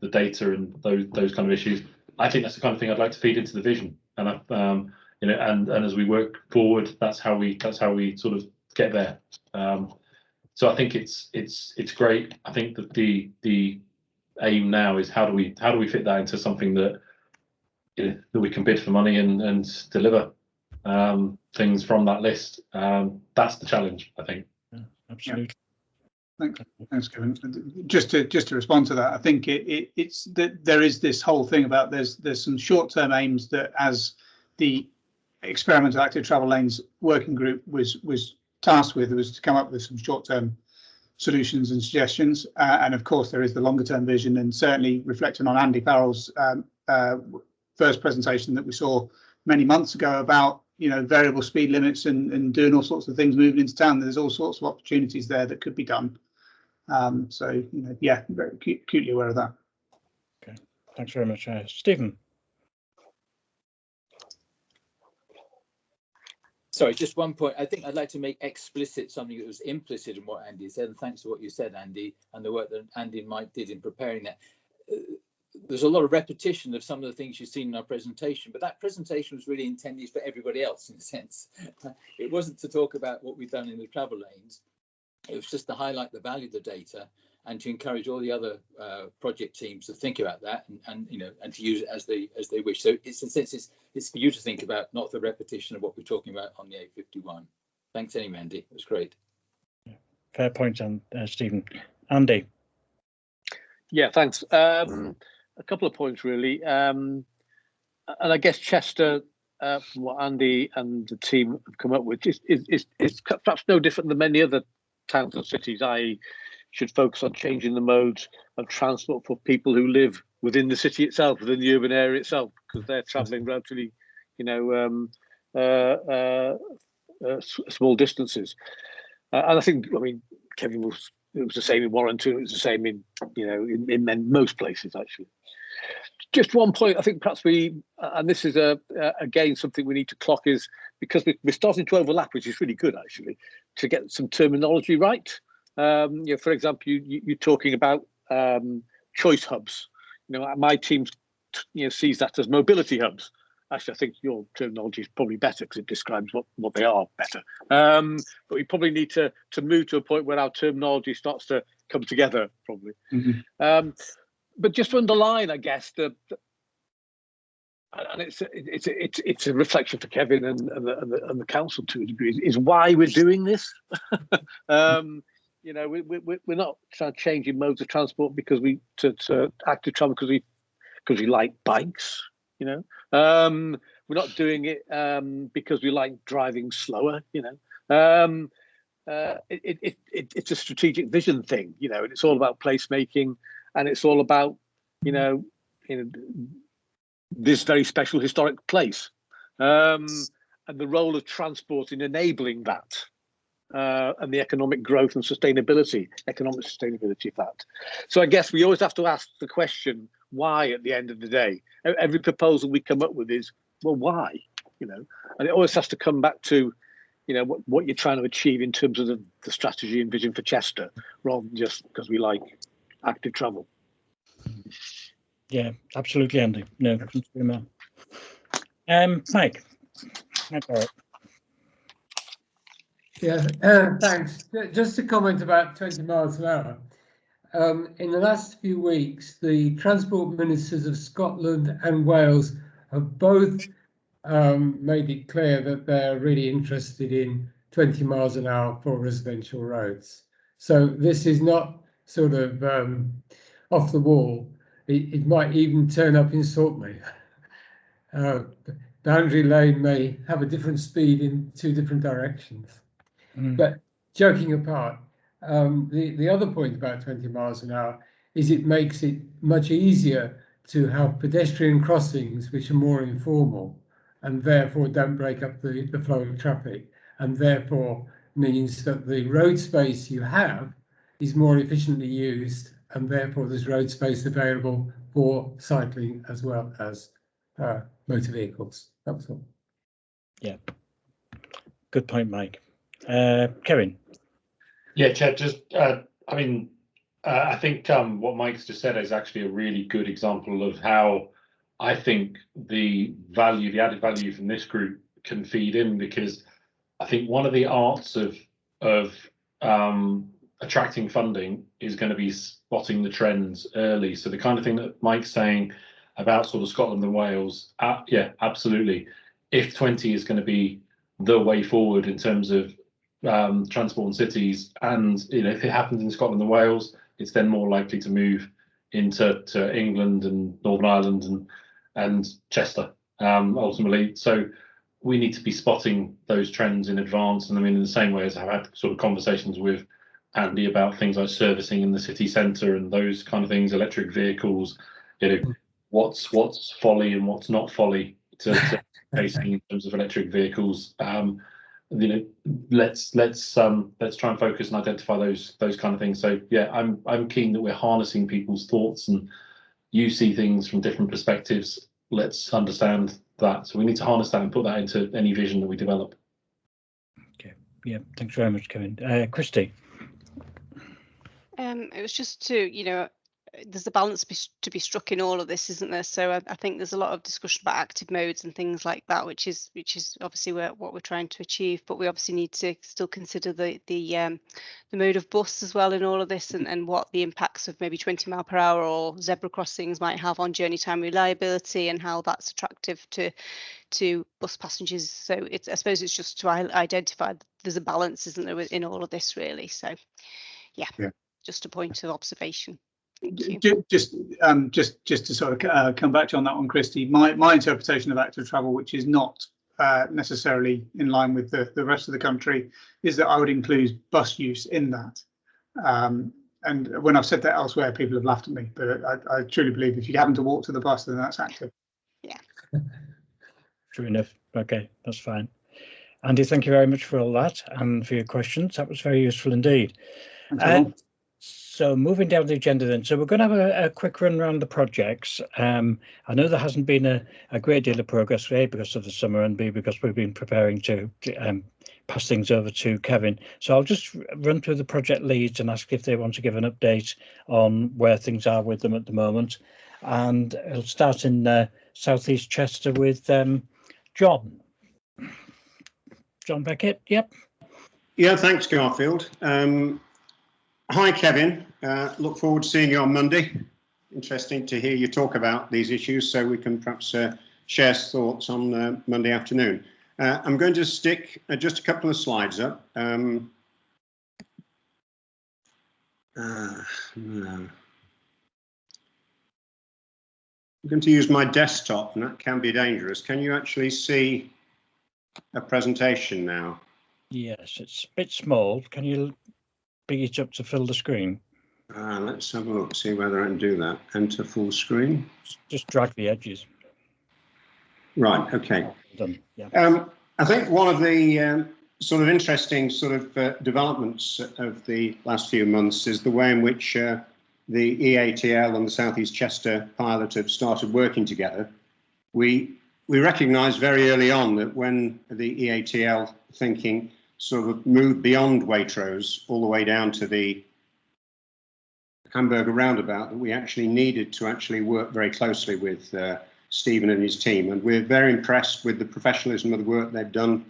the data and those kind of issues. I think that's the kind of thing I'd like to feed into the vision, and and as we work forward, that's how we sort of get there. So I think it's great. I think that the aim now is how do we fit that into something that that we can bid for money and deliver things from that list. That's the challenge, I think. Yeah, absolutely. Thanks, Kevin. Just to respond to that, I think it's that there is this whole thing about there's some short-term aims that, as the experimental active travel lanes working group was tasked with, was to come up with some short-term solutions and suggestions, and of course there is the longer-term vision, and certainly reflecting on Andy Farrell's first presentation that we saw many months ago about variable speed limits and doing all sorts of things moving into town. There's all sorts of opportunities there that could be done. So yeah, very acutely aware of that. Okay, thanks very much, Stephen. Sorry, just one point. I think I'd like to make explicit something that was implicit in what Andy said, and thanks for what you said, Andy, and the work that Andy and Mike did in preparing that. There's a lot of repetition of some of the things you've seen in our presentation, but that presentation was really intended for everybody else, in a sense. It wasn't to talk about what we've done in the travel lanes. It was just to highlight the value of the data and to encourage all the other project teams to think about that and to use it as they wish. So it's, in a sense, it's for you to think about, not the repetition of what we're talking about on the A51. Thanks anyway, Andy. It was great. Fair point, Stephen. Andy. Yeah, thanks. A couple of points really, and I guess Chester, from what Andy and the team have come up with, is perhaps no different than many other towns and cities. I should focus on changing the modes of transport for people who live within the city itself, within the urban area itself, because they're travelling relatively, small distances. And I think, Kevin it was the same in Warrington. It was the same in most places actually. Just one point, I think perhaps and this is again something we need to clock, is because we're starting to overlap, which is really good actually, to get some terminology right. For example, you're talking about choice hubs. My team sees that as mobility hubs. Actually, I think your terminology is probably better because it describes what they are better. But we probably need to move to a point where our terminology starts to come together, probably. Mm-hmm. But just to underline, I guess, and it's a reflection for Kevin and the council to a degree, is why we're doing this. You know, we're not trying to change in modes of transport because to active travel because we like bikes. You know, we're not doing it because we like driving slower. You know, it's a strategic vision thing. You know, and it's all about placemaking, and it's all about this very special historic place, and the role of transport in enabling that, and the economic growth and economic sustainability of that. So I guess we always have to ask the question, why, at the end of the day? Every proposal we come up with is, well, why? You know, and it always has to come back to, you know, what you're trying to achieve in terms of the strategy and vision for Chester, rather than just because we like active travel. Yeah, absolutely, Andy. No, couldn't agree more. Mike. Yeah, thanks. Just a comment about 20 miles an hour. In the last few weeks, the transport ministers of Scotland and Wales have both made it clear that they're really interested in 20 miles an hour for residential roads. So this is not sort of off the wall. It might even turn up in Saltmead. Boundary Lane may have a different speed in two different directions. But joking apart, the other point about 20 miles an hour is it makes it much easier to have pedestrian crossings which are more informal and therefore don't break up the flow of traffic, and therefore means that the road space you have is more efficiently used, and therefore there's road space available for cycling as well as motor vehicles. That was all. Yeah, good point, Mike. Kevin. Yeah, Chad, just I mean, I think what Mike's just said is actually a really good example of how I think the added value from this group can feed in, because I think one of the arts of attracting funding is going to be spotting the trends early. So the kind of thing that Mike's saying about sort of Scotland and Wales, yeah, absolutely. If 20 is going to be the way forward in terms of transport in cities, and if it happens in Scotland and Wales, it's then more likely to move into England and Northern Ireland and Chester ultimately. So we need to be spotting those trends in advance. And I mean, in the same way as I've had sort of conversations with Andy about things like servicing in the city centre and those kind of things, electric vehicles, what's folly and what's not folly to facing in terms of electric vehicles. Let's try and focus and identify those kind of things. So yeah, I'm keen that we're harnessing people's thoughts, and you see things from different perspectives. Let's understand that. So we need to harness that and put that into any vision that we develop. Okay. Yeah. Thanks very much, Kevin. Christy. It was just to, there's a balance to be struck in all of this, isn't there? So I think there's a lot of discussion about active modes and things like that, which is obviously what we're trying to achieve. But we obviously need to still consider the mode of bus as well in all of this, and what the impacts of maybe 20 mile per hour or zebra crossings might have on journey time reliability, and how that's attractive to bus passengers. So I suppose it's just to identify there's a balance, isn't there, in all of this really? So yeah. Just a point of observation. Thank you. Just to sort of come back to on that one, Christy, my interpretation of active travel, which is not necessarily in line with the rest of the country, is that I would include bus use in that. And when I've said that elsewhere, people have laughed at me, but I truly believe if you happen to walk to the bus, then that's active. Yeah. True enough. Okay, that's fine. Andy, thank you very much for all that and for your questions. That was very useful indeed. So moving down the agenda then, so we're going to have a quick run around the projects. I know there hasn't been a great deal of progress, A, because of the summer, and B, because we've been preparing to pass things over to Kevin. So I'll just run through the project leads and ask if they want to give an update on where things are with them at the moment. And it'll start in Southeast Chester with John. John Beckett, yep. Yeah, thanks, Garfield. Hi, Kevin. Look forward to seeing you on Monday. Interesting to hear you talk about these issues, so we can perhaps share thoughts on Monday afternoon. I'm going to stick just a couple of slides up. No. I'm going to use my desktop, and that can be dangerous. Can you actually see a presentation now? Yes, it's a bit small. Can you big it up to fill the screen? Let's have a look, see whether I can do that. Enter full screen. Just drag the edges. Right, okay. Done. Yeah. I think one of the sort of interesting sort of developments of the last few months is the way in which the EATL and the South East Chester pilot have started working together. We recognised very early on that when the EATL thinking sort of moved beyond Waitrose all the way down to the Hamburger roundabout, that we actually needed to actually work very closely with Stephen and his team, and we're very impressed with the professionalism of the work they've done,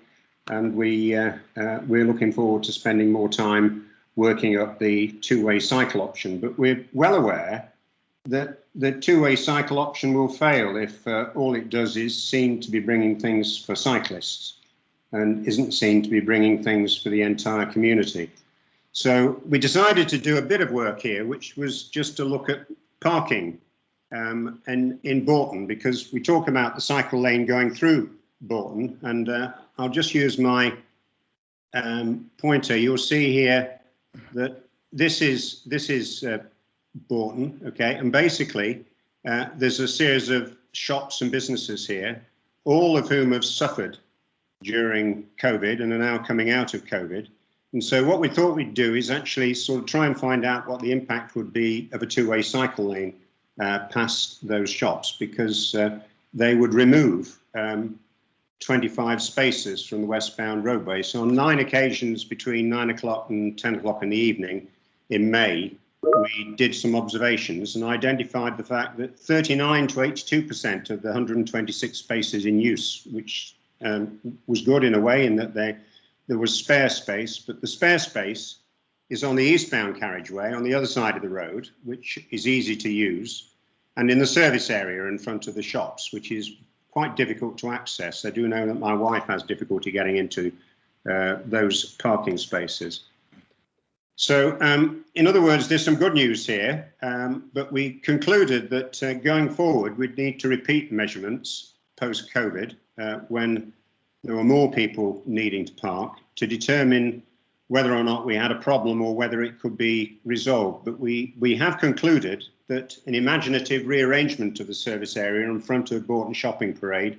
and we're looking forward to spending more time working up the two-way cycle option. But we're well aware that the two-way cycle option will fail if all it does is seem to be bringing things for cyclists and isn't seen to be bringing things for the entire community. So we decided to do a bit of work here, which was just to look at parking and in Bourton, because we talk about the cycle lane going through Bourton, and I'll just use my pointer. You'll see here that this is Bourton, okay, and basically there's a series of shops and businesses here, all of whom have suffered during COVID and are now coming out of COVID. And so what we thought we'd do is actually sort of try and find out what the impact would be of a two-way cycle lane past those shops, because they would remove 25 spaces from the westbound roadway. So on 9 occasions between 9 o'clock and 10 o'clock in the evening in May, we did some observations and identified the fact that 39 to 82% of the 126 spaces in use, which was good in a way in that there was spare space, but the spare space is on the eastbound carriageway on the other side of the road, which is easy to use, and in the service area in front of the shops, which is quite difficult to access. I do know that my wife has difficulty getting into those parking spaces. So in other words, there's some good news here, but we concluded that going forward, we'd need to repeat measurements post-COVID when there were more people needing to park, to determine whether or not we had a problem or whether it could be resolved. But we have concluded that an imaginative rearrangement of the service area in front of Bourton Shopping Parade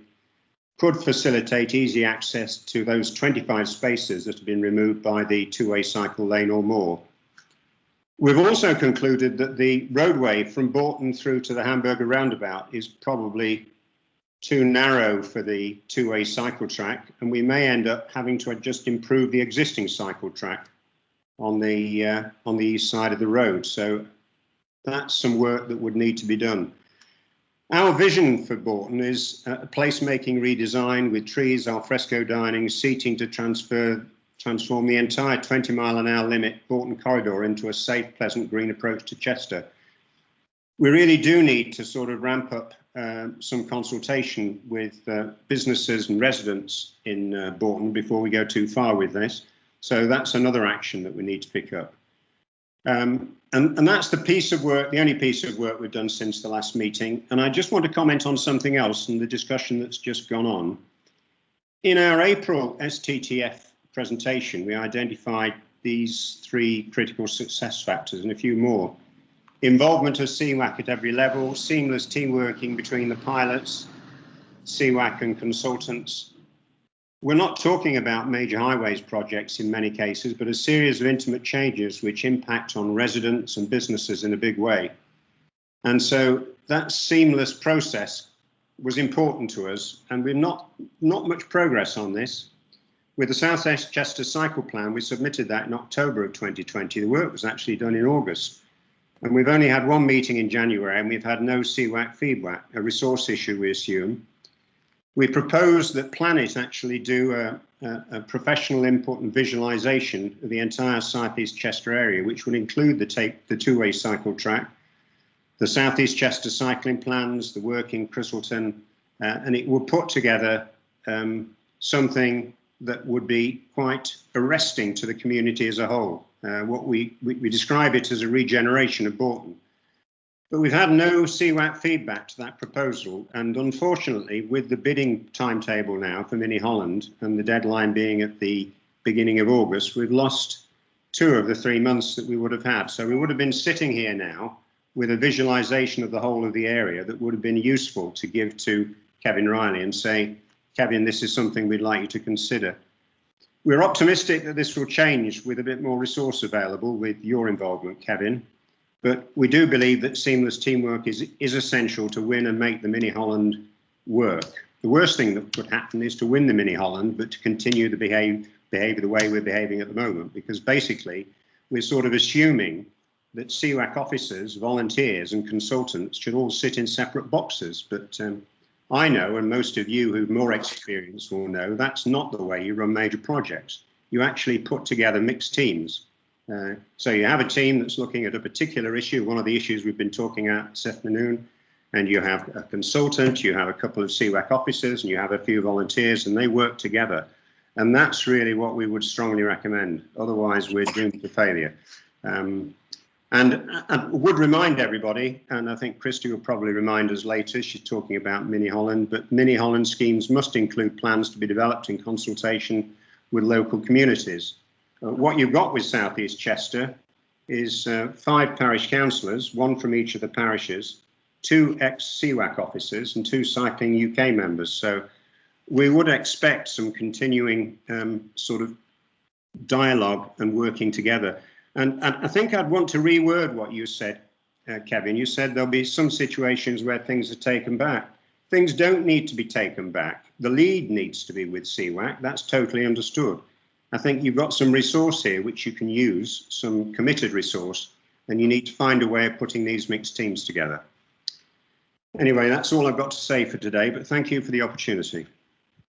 could facilitate easy access to those 25 spaces that have been removed by the two-way cycle lane or more. We've also concluded that the roadway from Bourton through to the Hamburger roundabout is probably too narrow for the two-way cycle track, and we may end up having to just improve the existing cycle track on the east side of the road. So that's some work that would need to be done. Our vision for Bourton is a placemaking redesign with trees, alfresco dining, seating to transform the entire 20-mile-an-hour limit Bourton corridor into a safe, pleasant green approach to Chester. We really do need to sort of ramp up some consultation with businesses and residents in Bourton before we go too far with this. So that's another action that we need to pick up. And that's the piece of work, the only piece of work we've done since the last meeting. And I just want to comment on something else in the discussion that's just gone on. In our April STTF presentation, we identified these 3 critical success factors and a few more. Involvement of CWAC at every level, seamless team working between the pilots, CWAC and consultants. We're not talking about major highways projects in many cases, but a series of intimate changes which impact on residents and businesses in a big way. And so that seamless process was important to us, and we've not much progress on this. With the South East Chester Cycle Plan, we submitted that in October of 2020. The work was actually done in August. And we've only had 1 meeting in January, and we've had no CWAC feedback, a resource issue, we assume. We propose that Planet actually do a professional input and visualization of the entire South East Chester area, which would include the two-way cycle track, the South East Chester cycling plans, the work in Christleton and it would put together something that would be quite arresting to the community as a whole. What we describe it as a regeneration of Bourton. But we've had no CWAC feedback to that proposal, and unfortunately, with the bidding timetable now for Mini Holland and the deadline being at the beginning of August, we've lost 2 of the 3 months that we would have had. So we would have been sitting here now with a visualization of the whole of the area that would have been useful to give to Kevin Riley and say, Kevin, this is something we'd like you to consider. We're optimistic that this will change with a bit more resource available with your involvement, Kevin. But we do believe that seamless teamwork is essential to win and make the Mini Holland work. The worst thing that could happen is to win the Mini Holland, but to continue to behave the way we're behaving at the moment, because basically we're sort of assuming that CWAC officers, volunteers and consultants should all sit in separate boxes. But I know, and most of you who've more experience will know, that's not the way you run major projects. You actually put together mixed teams. So you have a team that's looking at a particular issue, one of the issues we've been talking about this afternoon, and you have a consultant, you have a couple of CWAC officers, and you have a few volunteers, and they work together. And that's really what we would strongly recommend. Otherwise, we're doomed to failure. And I would remind everybody, and I think Christy will probably remind us later, she's talking about Mini Holland, but Mini Holland schemes must include plans to be developed in consultation with local communities. What you've got with South East Chester is 5 parish councillors, 1 from each of the parishes, 2 ex-CWAC officers and 2 Cycling UK members. So we would expect some continuing sort of dialogue and working together. And I think I'd want to reword what you said, Kevin. You said there'll be some situations where things are taken back. Things don't need to be taken back. The lead needs to be with CWAC. That's totally understood. I think you've got some resource here which you can use, some committed resource, and you need to find a way of putting these mixed teams together. Anyway, that's all I've got to say for today, but thank you for the opportunity.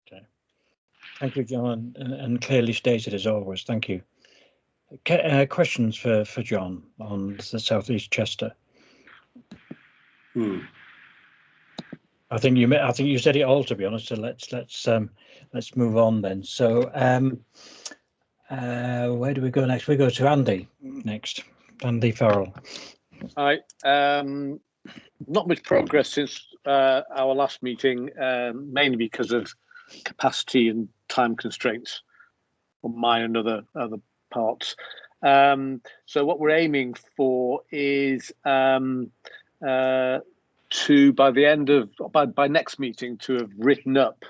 Okay. Thank you, John, and clearly stated as always. Thank you. Questions for John on the South East Chester? I think you said it all, to be honest. So let's move on then. So where do we go next? We go to Andy next. Andy Farrell. Hi. Not much progress since our last meeting, mainly because of capacity and time constraints on my and other parts. So what we're aiming for is to by next meeting to have written up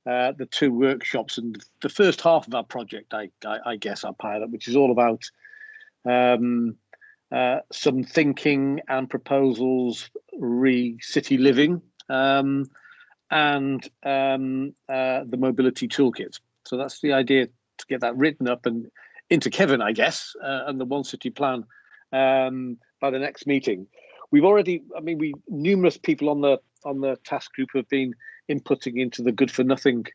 the 2 workshops and the first half of our project, I guess, our pilot, which is all about some thinking and proposals re-city living and the mobility toolkit. So that's the idea, to get that written up and into Kevin, I guess, and the One City plan by the next meeting. We've already, numerous people on the task group have been inputting into the Good for Nothing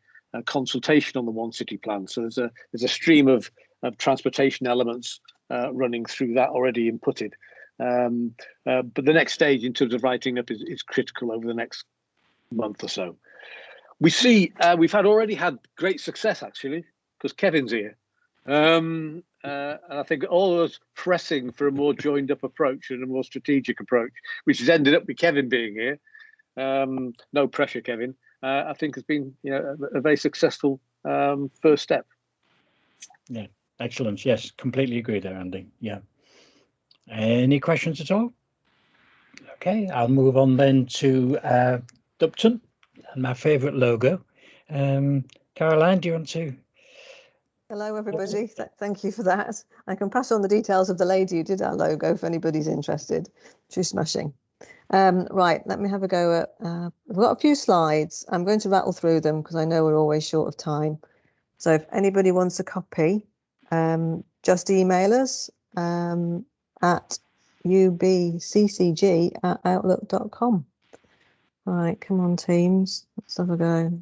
consultation on the One City plan. So there's a stream of transportation elements running through that already inputted. But the next stage in terms of writing up is critical over the next month or so. We see we've already had great success, actually, because Kevin's here. And I think all of us pressing for a more joined up approach and a more strategic approach, which has ended up with Kevin being here. No pressure, Kevin. I think has been a very successful first step. Yeah, excellent. Yes, completely agree there, Andy. Yeah. Any questions at all? Okay, I'll move on then to Dupton and my favourite logo. Caroline, do you want to? Hello, everybody. Thank you for that. I can pass on the details of the lady who did our logo if anybody's interested. She's smashing. Right, let me have a go at, we've got a few slides. I'm going to rattle through them because I know we're always short of time. So if anybody wants a copy, just email us at ubccg@outlook.com. Right, come on, teams. Let's have a go.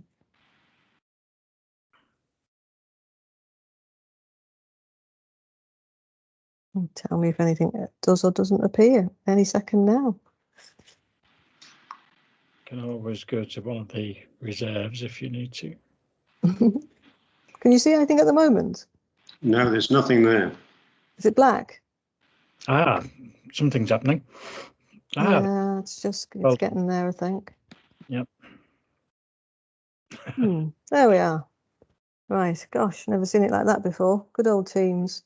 Tell me if anything does or doesn't appear any second now. Can always go to one of the reserves if you need to. Can you see anything at the moment? No, there's nothing there. Is it black? Ah, something's happening. Ah, Yeah, it's well, getting there, I think. Yep. There we are. Right, gosh, never seen it like that before. Good old Teams.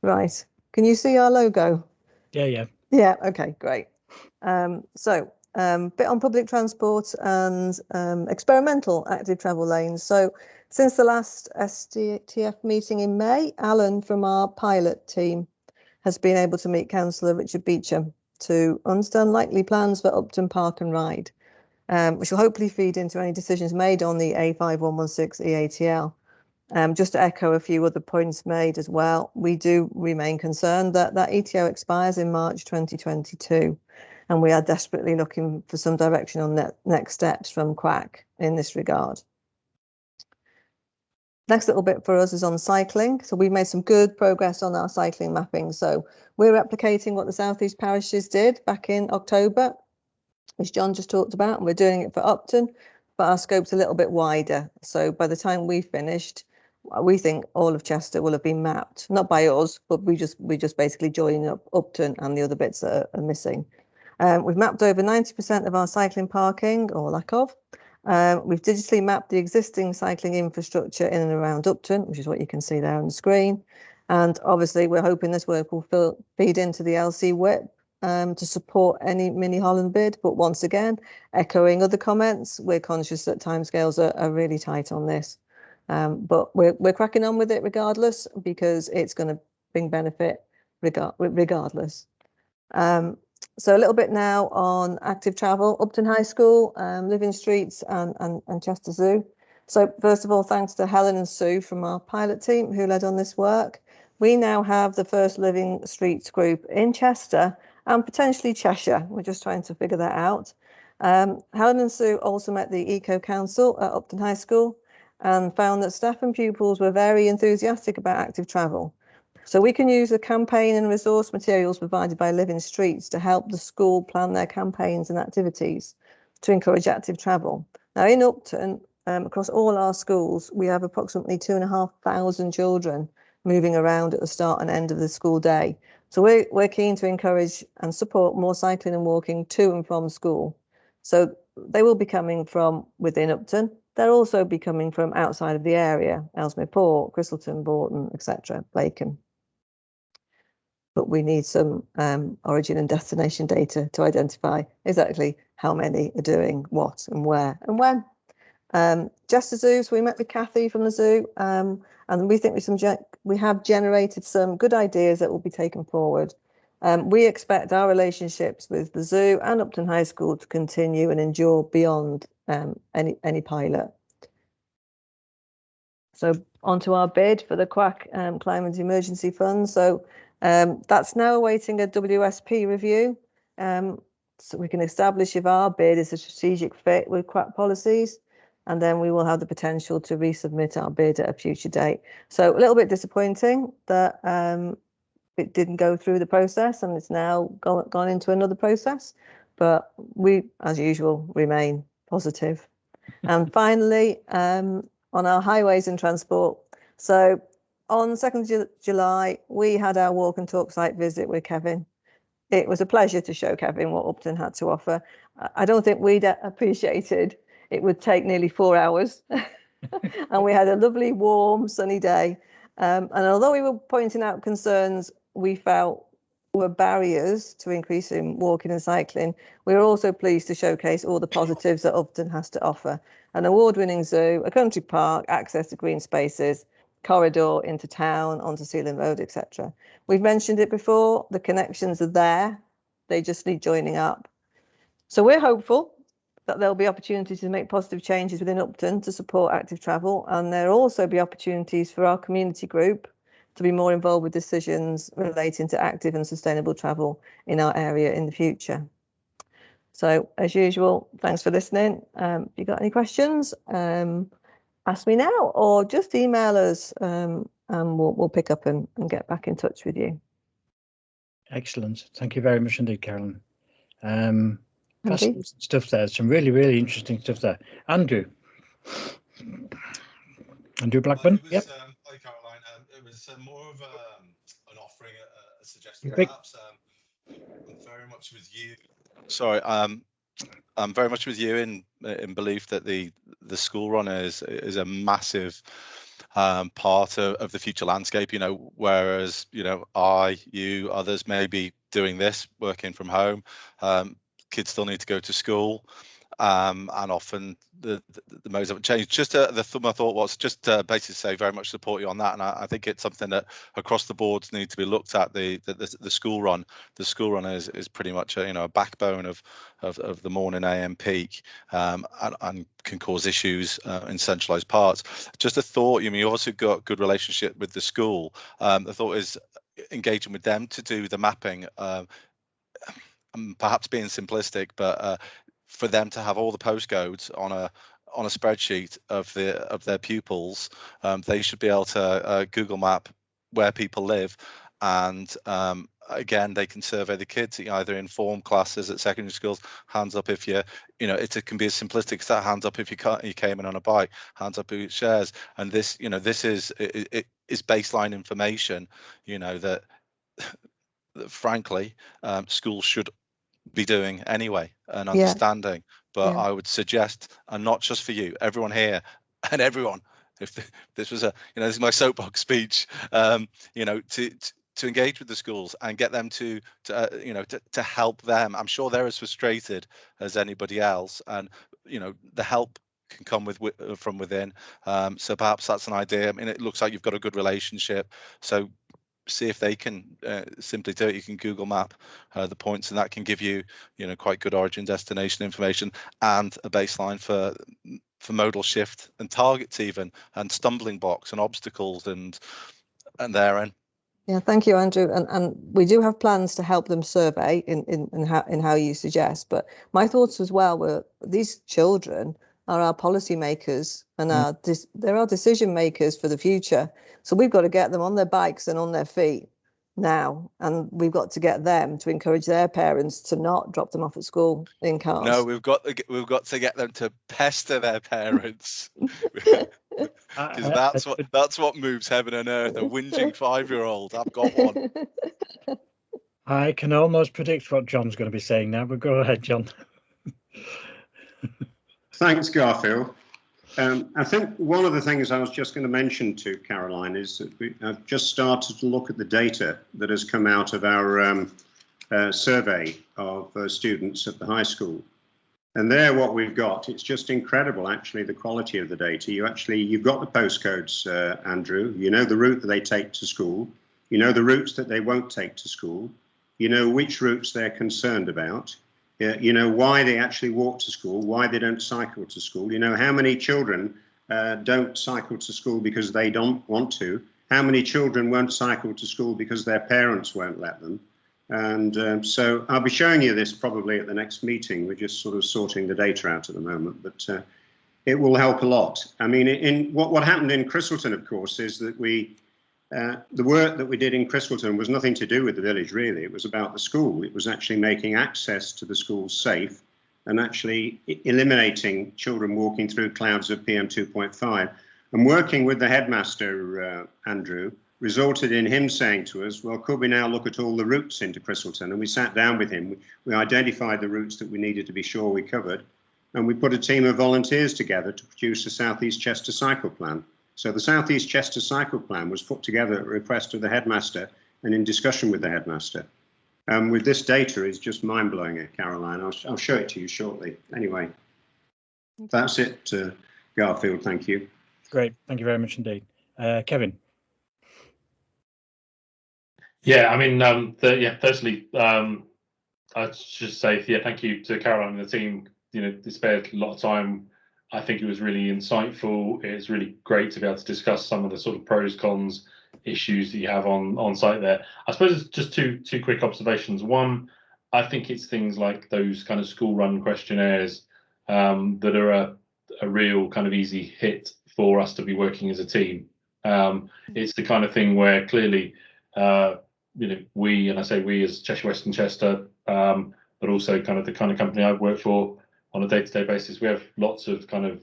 Right, can you see our logo? Yeah. Yeah, okay, great. Bit on public transport and experimental active travel lanes. So since the last STF meeting in May, Alan from our pilot team has been able to meet Councillor Richard Beecham to understand likely plans for Upton Park and Ride, which will hopefully feed into any decisions made on the A5116 EATL. Just to echo a few other points made as well, we do remain concerned that ETO expires in March 2022, and we are desperately looking for some direction on next steps from QAC in this regard. Next little bit for us is on cycling. So we've made some good progress on our cycling mapping. So we're replicating what the South East parishes did back in October, which John just talked about, and we're doing it for Upton, but our scope's a little bit wider. So by the time we've finished, we think all of Chester will have been mapped, not by us, but we just basically join up Upton and the other bits that are missing. We've mapped over 90% of our cycling parking, or lack of. We've digitally mapped the existing cycling infrastructure in and around Upton, which is what you can see there on the screen. And obviously, we're hoping this work will feed into the LC WIP to support any mini Holland bid. But once again, echoing other comments, we're conscious that timescales are really tight on this. But we're cracking on with it regardless, because it's going to bring benefit regardless. So a little bit now on active travel, Upton High School, Living Streets and Chester Zoo. So first of all, thanks to Helen and Sue from our pilot team who led on this work. We now have the first Living Streets group in Chester and potentially Cheshire. We're just trying to figure that out. Helen and Sue also met the Eco Council at Upton High School and found that staff and pupils were very enthusiastic about active travel. So we can use the campaign and resource materials provided by Living Streets to help the school plan their campaigns and activities to encourage active travel. Now in Upton, across all our schools, we have approximately 2,500 children moving around at the start and end of the school day. So we're keen to encourage and support more cycling and walking to and from school. So they will be coming from within Upton. They'll also be coming from outside of the area, Ellesmere Port, Christleton, Boughton, etc., Blacon. But we need some origin and destination data to identify exactly how many are doing what and where and when. Chester Zoo, so we met with Kathy from the zoo, and we think we have generated some good ideas that will be taken forward. We expect our relationships with the zoo and Upton High School to continue and endure beyond any pilot. So onto our bid for the QAC Climate Emergency Fund. So that's now awaiting a WSP review, so we can establish if our bid is a strategic fit with QAC policies, and then we will have the potential to resubmit our bid at a future date. So a little bit disappointing that it didn't go through the process and it's now gone into another process, but we, as usual, remain positive. And finally, on our highways and transport. So on the 2nd of July, we had our walk and talk site visit with Kevin. It was a pleasure to show Kevin what Upton had to offer. I don't think we'd appreciated it would take nearly 4 hours. And we had a lovely, warm, sunny day. And although we were pointing out concerns we felt were barriers to increasing walking and cycling, we were also pleased to showcase all the positives that Upton has to offer. An award-winning zoo, a country park, access to green spaces, corridor into town, onto Sealand Road, etc. We've mentioned it before, the connections are there, they just need joining up. So we're hopeful that there'll be opportunities to make positive changes within Upton to support active travel, and there'll also be opportunities for our community group to be more involved with decisions relating to active and sustainable travel in our area in the future. So as usual, thanks for listening. If you've got any questions, ask me now or just email us, and we'll pick up and get back in touch with you. Excellent. Thank you very much indeed, Carolyn. Fascinating stuff there. Some really, really interesting stuff there. Andrew Blackburn. Yep. Hi, Caroline. It was more of an offering, a suggestion. Great. Perhaps I'm very much with you. Sorry, I'm very much with you in belief that the school run is a massive part of the future landscape. You know, whereas you, others may be doing this, working from home. Kids still need to go to school. And often the modes haven't changed. Just my thought was just basically say very much support you on that, and I think it's something that across the boards need to be looked at. The school run, is pretty much a backbone of the morning AM peak, and can cause issues in centralised parts. Just a thought. You also got good relationship with the school. The thought is engaging with them to do the mapping. Perhaps being simplistic, but for them to have all the postcodes on a spreadsheet of their pupils, they should be able to Google map where people live, and again they can survey the kids either in form classes at secondary schools. Hands up if it can be as simplistic as that. Hands up if you came in on a bike. Hands up who shares. And this is baseline information. That frankly schools should be doing anyway and understanding. But I would suggest, and not just for you, everyone here and everyone, if this was this is my soapbox speech, to engage with the schools and get them to help them. I'm sure they're as frustrated as anybody else, and the help can come from within. So perhaps that's an idea. I mean, it looks like you've got a good relationship, so see if they can simply do it. You can Google map the points, and that can give you quite good origin destination information and a baseline for modal shift and targets, even, and stumbling blocks and obstacles and therein. Yeah, thank you, Andrew. And we do have plans to help them survey in how you suggest. But my thoughts as well were these children are our policymakers and they're our decision makers for the future. So we've got to get them on their bikes and on their feet now, and we've got to get them to encourage their parents to not drop them off at school in cars. No, we've got to get them to pester their parents, because that's what moves heaven and earth. A whinging 5-year-old. I've got one. I can almost predict what John's going to be saying now, but go ahead, John. Thanks, Garfield. I think one of the things I was just going to mention to Caroline is that I've just started to look at the data that has come out of our survey of students at the high school. And there what we've got, it's just incredible, actually, the quality of the data. You've got the postcodes, Andrew. You know the route that they take to school. You know the routes that they won't take to school. You know which routes they're concerned about. You know why they actually walk to school, why they don't cycle to school. You know how many children don't cycle to school because they don't want to. How many children won't cycle to school because their parents won't let them. And so I'll be showing you this probably at the next meeting. We're just sort of sorting the data out at the moment, but it will help a lot. I mean, in what happened in Christleton, of course, is that the work that we did in Christleton was nothing to do with the village, really. It was about the school. It was actually making access to the school safe and actually eliminating children walking through clouds of PM2.5. And working with the headmaster, Andrew, resulted in him saying to us, well, could we now look at all the routes into Christleton? And we sat down with him. We identified the routes that we needed to be sure we covered. And we put a team of volunteers together to produce a South East Chester cycle plan. So the South East Chester cycle plan was put together at request of the headmaster and in discussion with the headmaster. With this data is just mind-blowing, Caroline. I'll show it to you shortly. Anyway, that's it, Garfield. Thank you. Great. Thank you very much indeed. Kevin. Yeah, I mean, firstly, I'd just say, thank you to Caroline and the team. They spared a lot of time. I think it was really insightful. It's really great to be able to discuss some of the sort of pros, cons, issues that you have on site there. I suppose it's just two quick observations. One, I think it's things like those kind of school run questionnaires that are a real kind of easy hit for us to be working as a team. It's the kind of thing where clearly, we, and I say we as Cheshire West and Chester, but also kind of the kind of company I work for on a day-to-day basis. We have lots of kind of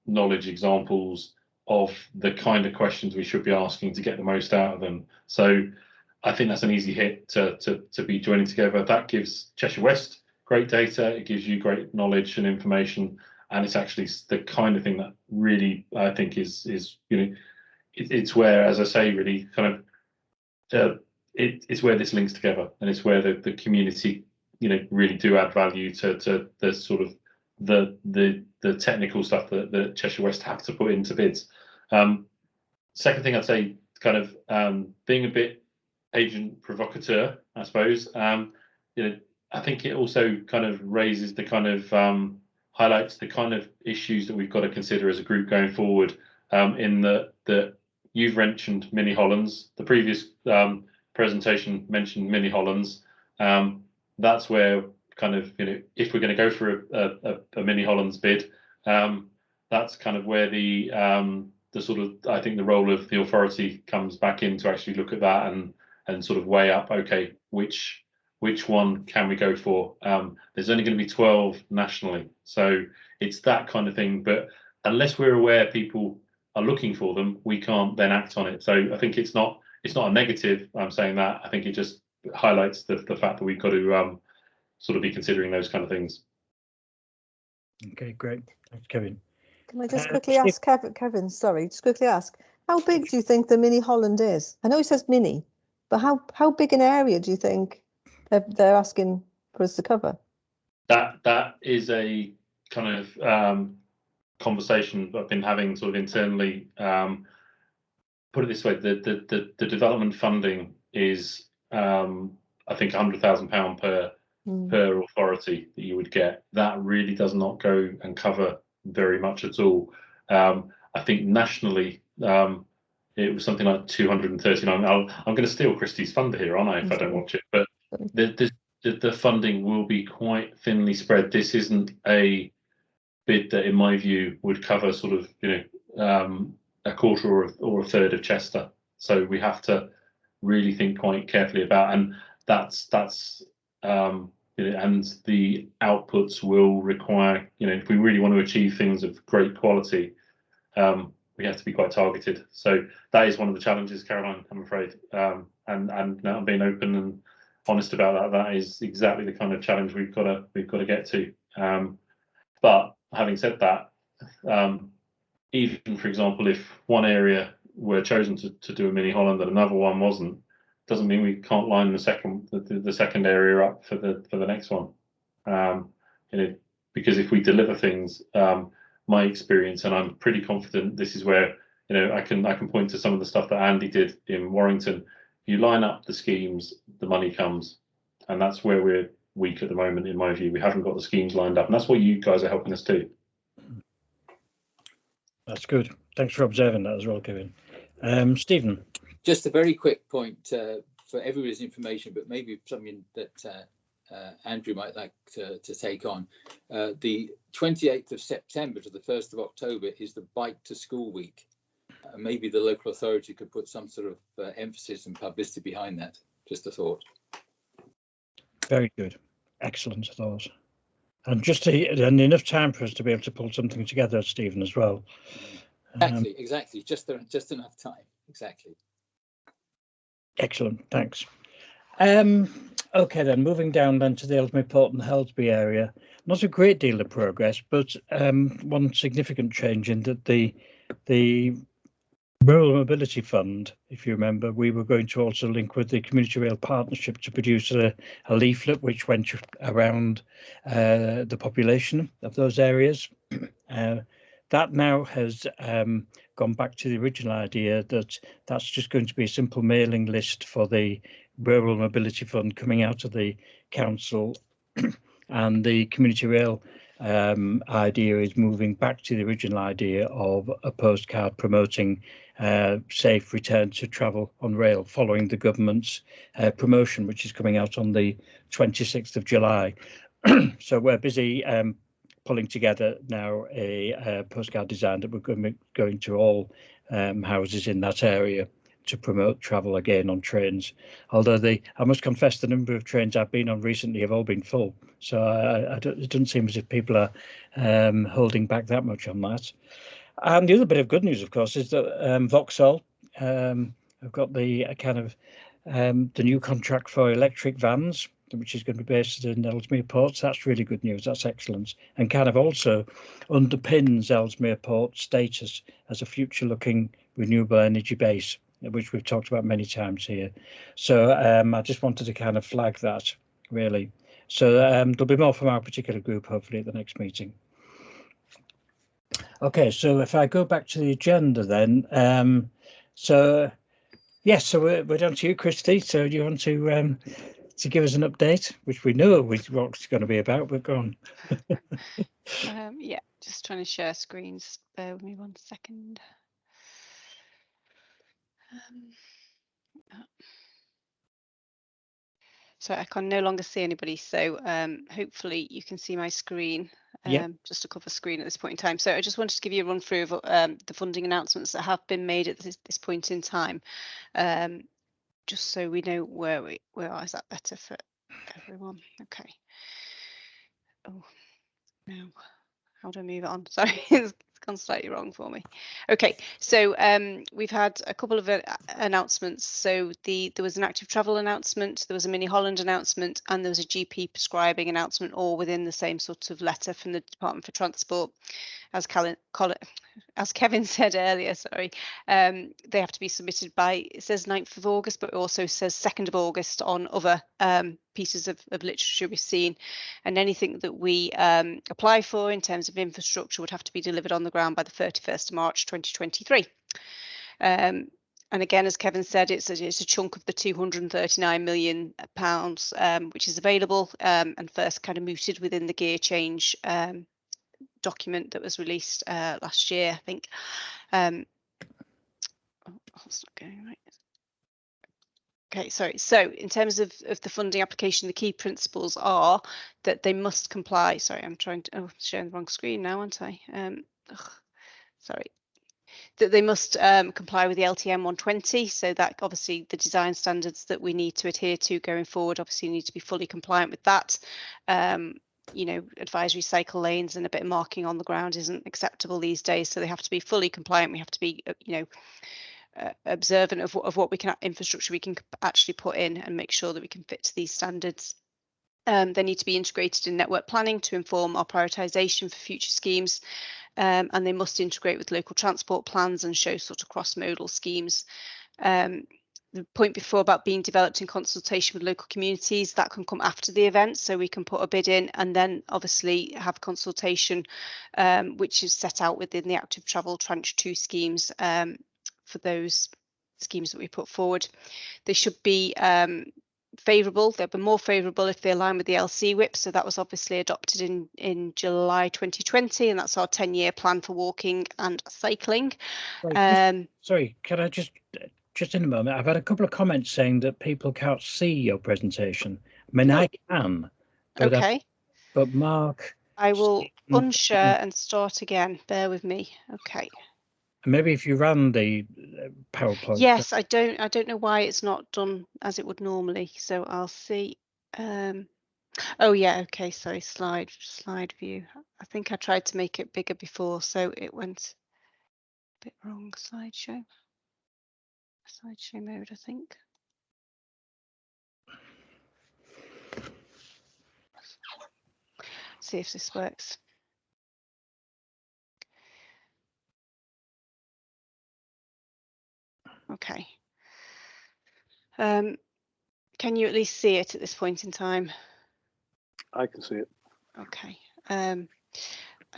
knowledge examples of the kind of questions we should be asking to get the most out of them. So I think that's an easy hit to be joining together. That gives Cheshire West great data. It gives you great knowledge and information, and it's actually the kind of thing that really I think is it's where, as I say, really kind of it's where this links together, and it's where the community really do add value to the sort of the technical stuff that Cheshire West have to put into bids. Second thing I'd say, kind of being a bit agent provocateur, I suppose. I think it also kind of raises the kind of highlights the kind of issues that we've got to consider as a group going forward. In that you've mentioned Mini Hollands, the previous presentation mentioned Mini Hollands. That's where kind of if we're going to go for a Mini Hollands bid, that's kind of where the sort of, I think the role of the authority comes back in to actually look at that and sort of weigh up, okay, which one can we go for? There's only going to be 12 nationally, so it's that kind of thing. But unless we're aware people are looking for them, we can't then act on it. So I think it's not a negative. I'm saying that. I think it just highlights the fact that we've got to sort of be considering those kind of things. Okay, great. Thanks, Kevin. Can I just quickly ask Kevin? Sorry, just quickly ask, how big do you think the Mini Holland is? I know it says mini, but how big an area do you think they're asking for us to cover? That is a kind of conversation I've been having sort of internally. Put it this way: the development funding is I think £100,000 per authority that you would get. That really does not go and cover very much at all. I think nationally it was something like 239. I'm going to steal Christie's funder here, aren't I, if I don't watch it? But the funding will be quite thinly spread. This isn't a bid that, in my view, would cover sort of a quarter or a third of Chester. So we have to really think quite carefully about, and that's and the outputs will require, if we really want to achieve things of great quality, we have to be quite targeted. So that is one of the challenges, Caroline, I'm afraid. And I'm being open and honest about that. That is exactly the kind of challenge we've got to get to. But having said that, even, for example, if one area were chosen to do a Mini Holland and another one wasn't, doesn't mean we can't line the second area up for the next one. Because if we deliver things, my experience, and I'm pretty confident this is where I can point to some of the stuff that Andy did in Warrington. You line up the schemes, the money comes, and that's where we're weak at the moment, in my view. We haven't got the schemes lined up, and that's what you guys are helping us do. That's good. Thanks for observing that as well, Kevin. Stephen. Just a very quick point for everybody's information, but maybe something that Andrew might like to take on. The 28th of September to the 1st of October is the Bike to School Week. Maybe the local authority could put some sort of emphasis and publicity behind that. Just a thought. Very good. Excellent thought. And and enough time for us to be able to pull something together, Stephen, as well. Exactly. Just enough time. Exactly. Excellent. Thanks. Okay, then moving down then to the Ellesmere Port and Helsby area. Not a great deal of progress, but one significant change in that the Rural Mobility Fund, if you remember, we were going to also link with the Community Rail Partnership to produce a leaflet which went around the population of those areas. That now has gone back to the original idea that's just going to be a simple mailing list for the Rural Mobility Fund coming out of the council, and the Community Rail idea is moving back to the original idea of a postcard promoting safe return to travel on rail, following the government's promotion, which is coming out on the 26th of July. So we're busy pulling together now a postcard design that we're going to all houses in that area to promote travel again on trains. Although I must confess, the number of trains I've been on recently have all been full. So it doesn't seem as if people are holding back that much on that. And the other bit of good news, of course, is that Vauxhall have got the the new contract for electric vans, which is going to be based in Ellesmere Port. So that's really good news. That's excellent, and kind of also underpins Ellesmere Port's status as a future-looking renewable energy base, which we've talked about many times here. So I just wanted to kind of flag that, really. So there'll be more from our particular group, hopefully, at the next meeting. Okay, so if I go back to the agenda then, so yes, so we're down to you, Christy. So do you want to give us an update, which we know what it's going to be about, but go on. Yeah, just trying to share screens. Bear with me 1 second. So I can no longer see anybody, so hopefully you can see my screen. Just a cover screen at this point in time. So I just wanted to give you a run through of the funding announcements that have been made at this point in time, just so we know where we are. Is that better for everyone? Okay. Oh, no. How do I move it on? Sorry, it's gone slightly wrong for me. Okay, so we've had a couple of announcements. So there was an active travel announcement, there was a Mini Holland announcement, and there was a GP prescribing announcement, all within the same sort of letter from the Department for Transport. As Kevin said earlier, sorry, they have to be submitted by, it says 9th of August, but it also says 2nd of August on other pieces of literature we've seen. And anything that we apply for in terms of infrastructure would have to be delivered on the ground by the 31st of March 2023. And again, as Kevin said, it's a chunk of the £239 million, which is available and first kind of mooted within the gear change document that was released last year, I think. Oh, that's not going right. Okay, sorry. So in terms of the funding application, the key principles are that they must comply. Sorry, I'm trying to sharing the wrong screen now, aren't I? Sorry. That they must comply with the LTM 120. So that obviously the design standards that we need to adhere to going forward obviously need to be fully compliant with that. You know, advisory cycle lanes and a bit of marking on the ground isn't acceptable these days, so they have to be fully compliant. We have to be, you know, observant of what we can infrastructure we can actually put in and make sure that we can fit to these standards. They need to be integrated in network planning to inform our prioritisation for future schemes, and they must integrate with local transport plans and show sort of cross-modal schemes. The point before about being developed in consultation with local communities, that can come after the event, so we can put a bid in and then obviously have consultation, which is set out within the active travel tranche 2 schemes for those schemes that we put forward. They should be favourable. They'll be more favourable if they align with the LC WIP. So that was obviously adopted in July 2020, and that's our 10-year plan for walking and cycling. Sorry, can I just in a moment, I've had a couple of comments saying that people can't see your presentation. I mean, I can. But okay. But Mark, I will unshare and start again. Bear with me. Okay. Maybe if you ran the PowerPoint. Yes, I don't know why it's not done as it would normally. So I'll see. Oh yeah, okay. Sorry, slide view. I think I tried to make it bigger before, so it went a bit wrong. Slideshow mode, I think. See if this works. Okay. Can you at least see it at this point in time? I can see it. Okay. I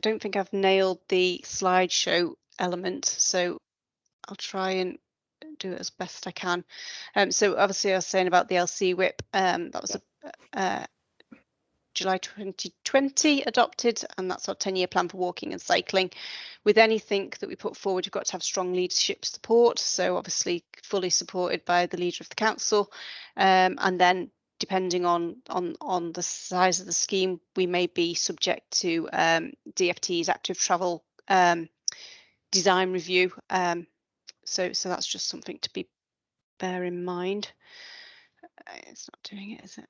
don't think I've nailed the slideshow element, so I'll try and do it as best I can. So obviously I was saying about the LC WIP, that was July 2020 adopted, and that's our 10-year plan for walking and cycling. With anything that we put forward, you've got to have strong leadership support, so obviously fully supported by the leader of the council, and then depending on the size of the scheme, we may be subject to DFT's active travel design review. So that's just something to be bear in mind. It's not doing it, is it?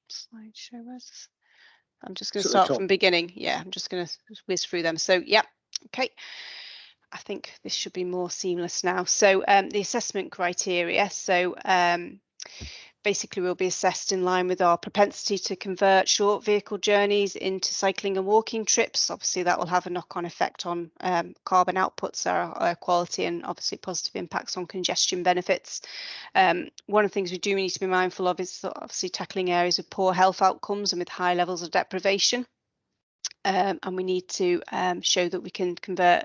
Slideshow, where's this? I'm just going to start from beginning. Yeah, I'm just going to whiz through them. So, yeah, okay. I think this should be more seamless now. So the assessment criteria. So basically we'll be assessed in line with our propensity to convert short vehicle journeys into cycling and walking trips. Obviously that will have a knock-on effect on carbon outputs, our air quality, and obviously positive impacts on congestion benefits. One of the things we do need to be mindful of is obviously tackling areas with poor health outcomes and with high levels of deprivation. And we need to show that we can convert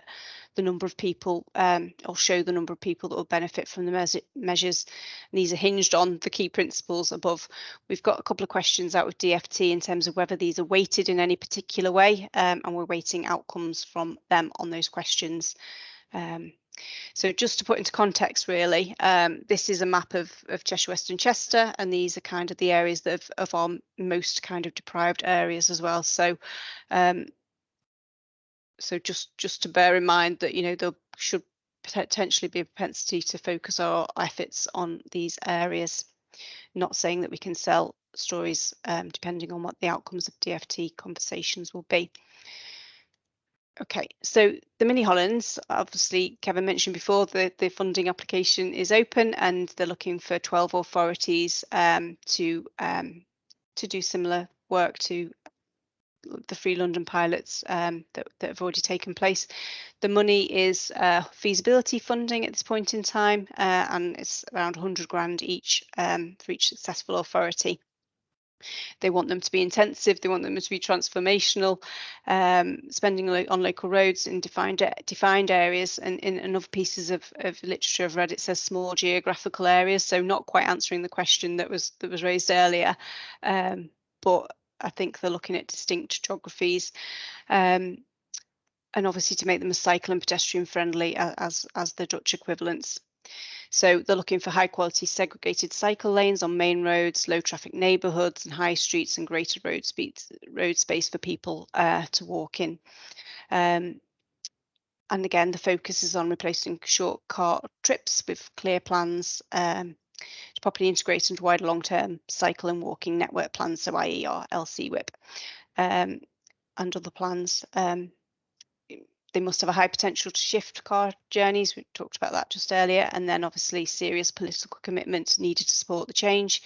the number of people or show the number of people that will benefit from the measures. And these are hinged on the key principles above. We've got a couple of questions out with DFT in terms of whether these are weighted in any particular way, and we're weighting outcomes from them on those questions. So just to put into context, really, this is a map of Cheshire West and Chester, and these are kind of the areas that of our most kind of deprived areas as well. So so just to bear in mind that, you know, there should potentially be a propensity to focus our efforts on these areas. Not saying that we can sell stories depending on what the outcomes of DFT conversations will be. Okay, so the Mini Hollands, obviously Kevin mentioned before, the funding application is open and they're looking for 12 authorities to do similar work to the Free London pilots that have already taken place. The money is feasibility funding at this point in time, and it's around 100 grand each for each successful authority. They want them to be intensive, they want them to be transformational, spending on local roads in defined areas, and in other pieces of literature I've read, it says small geographical areas, so not quite answering the question that was raised earlier, but I think they're looking at distinct geographies, and obviously to make them as cycle and pedestrian friendly as the Dutch equivalents. So they're looking for high quality segregated cycle lanes on main roads, low traffic neighbourhoods and high streets, and greater road space for people to walk in. And again, the focus is on replacing short car trips with clear plans to properly integrate into wider long-term cycle and walking network plans, so i.e. our LCWIP, and other plans. They must have a high potential to shift car journeys. We talked about that just earlier. And then obviously serious political commitment needed to support the change.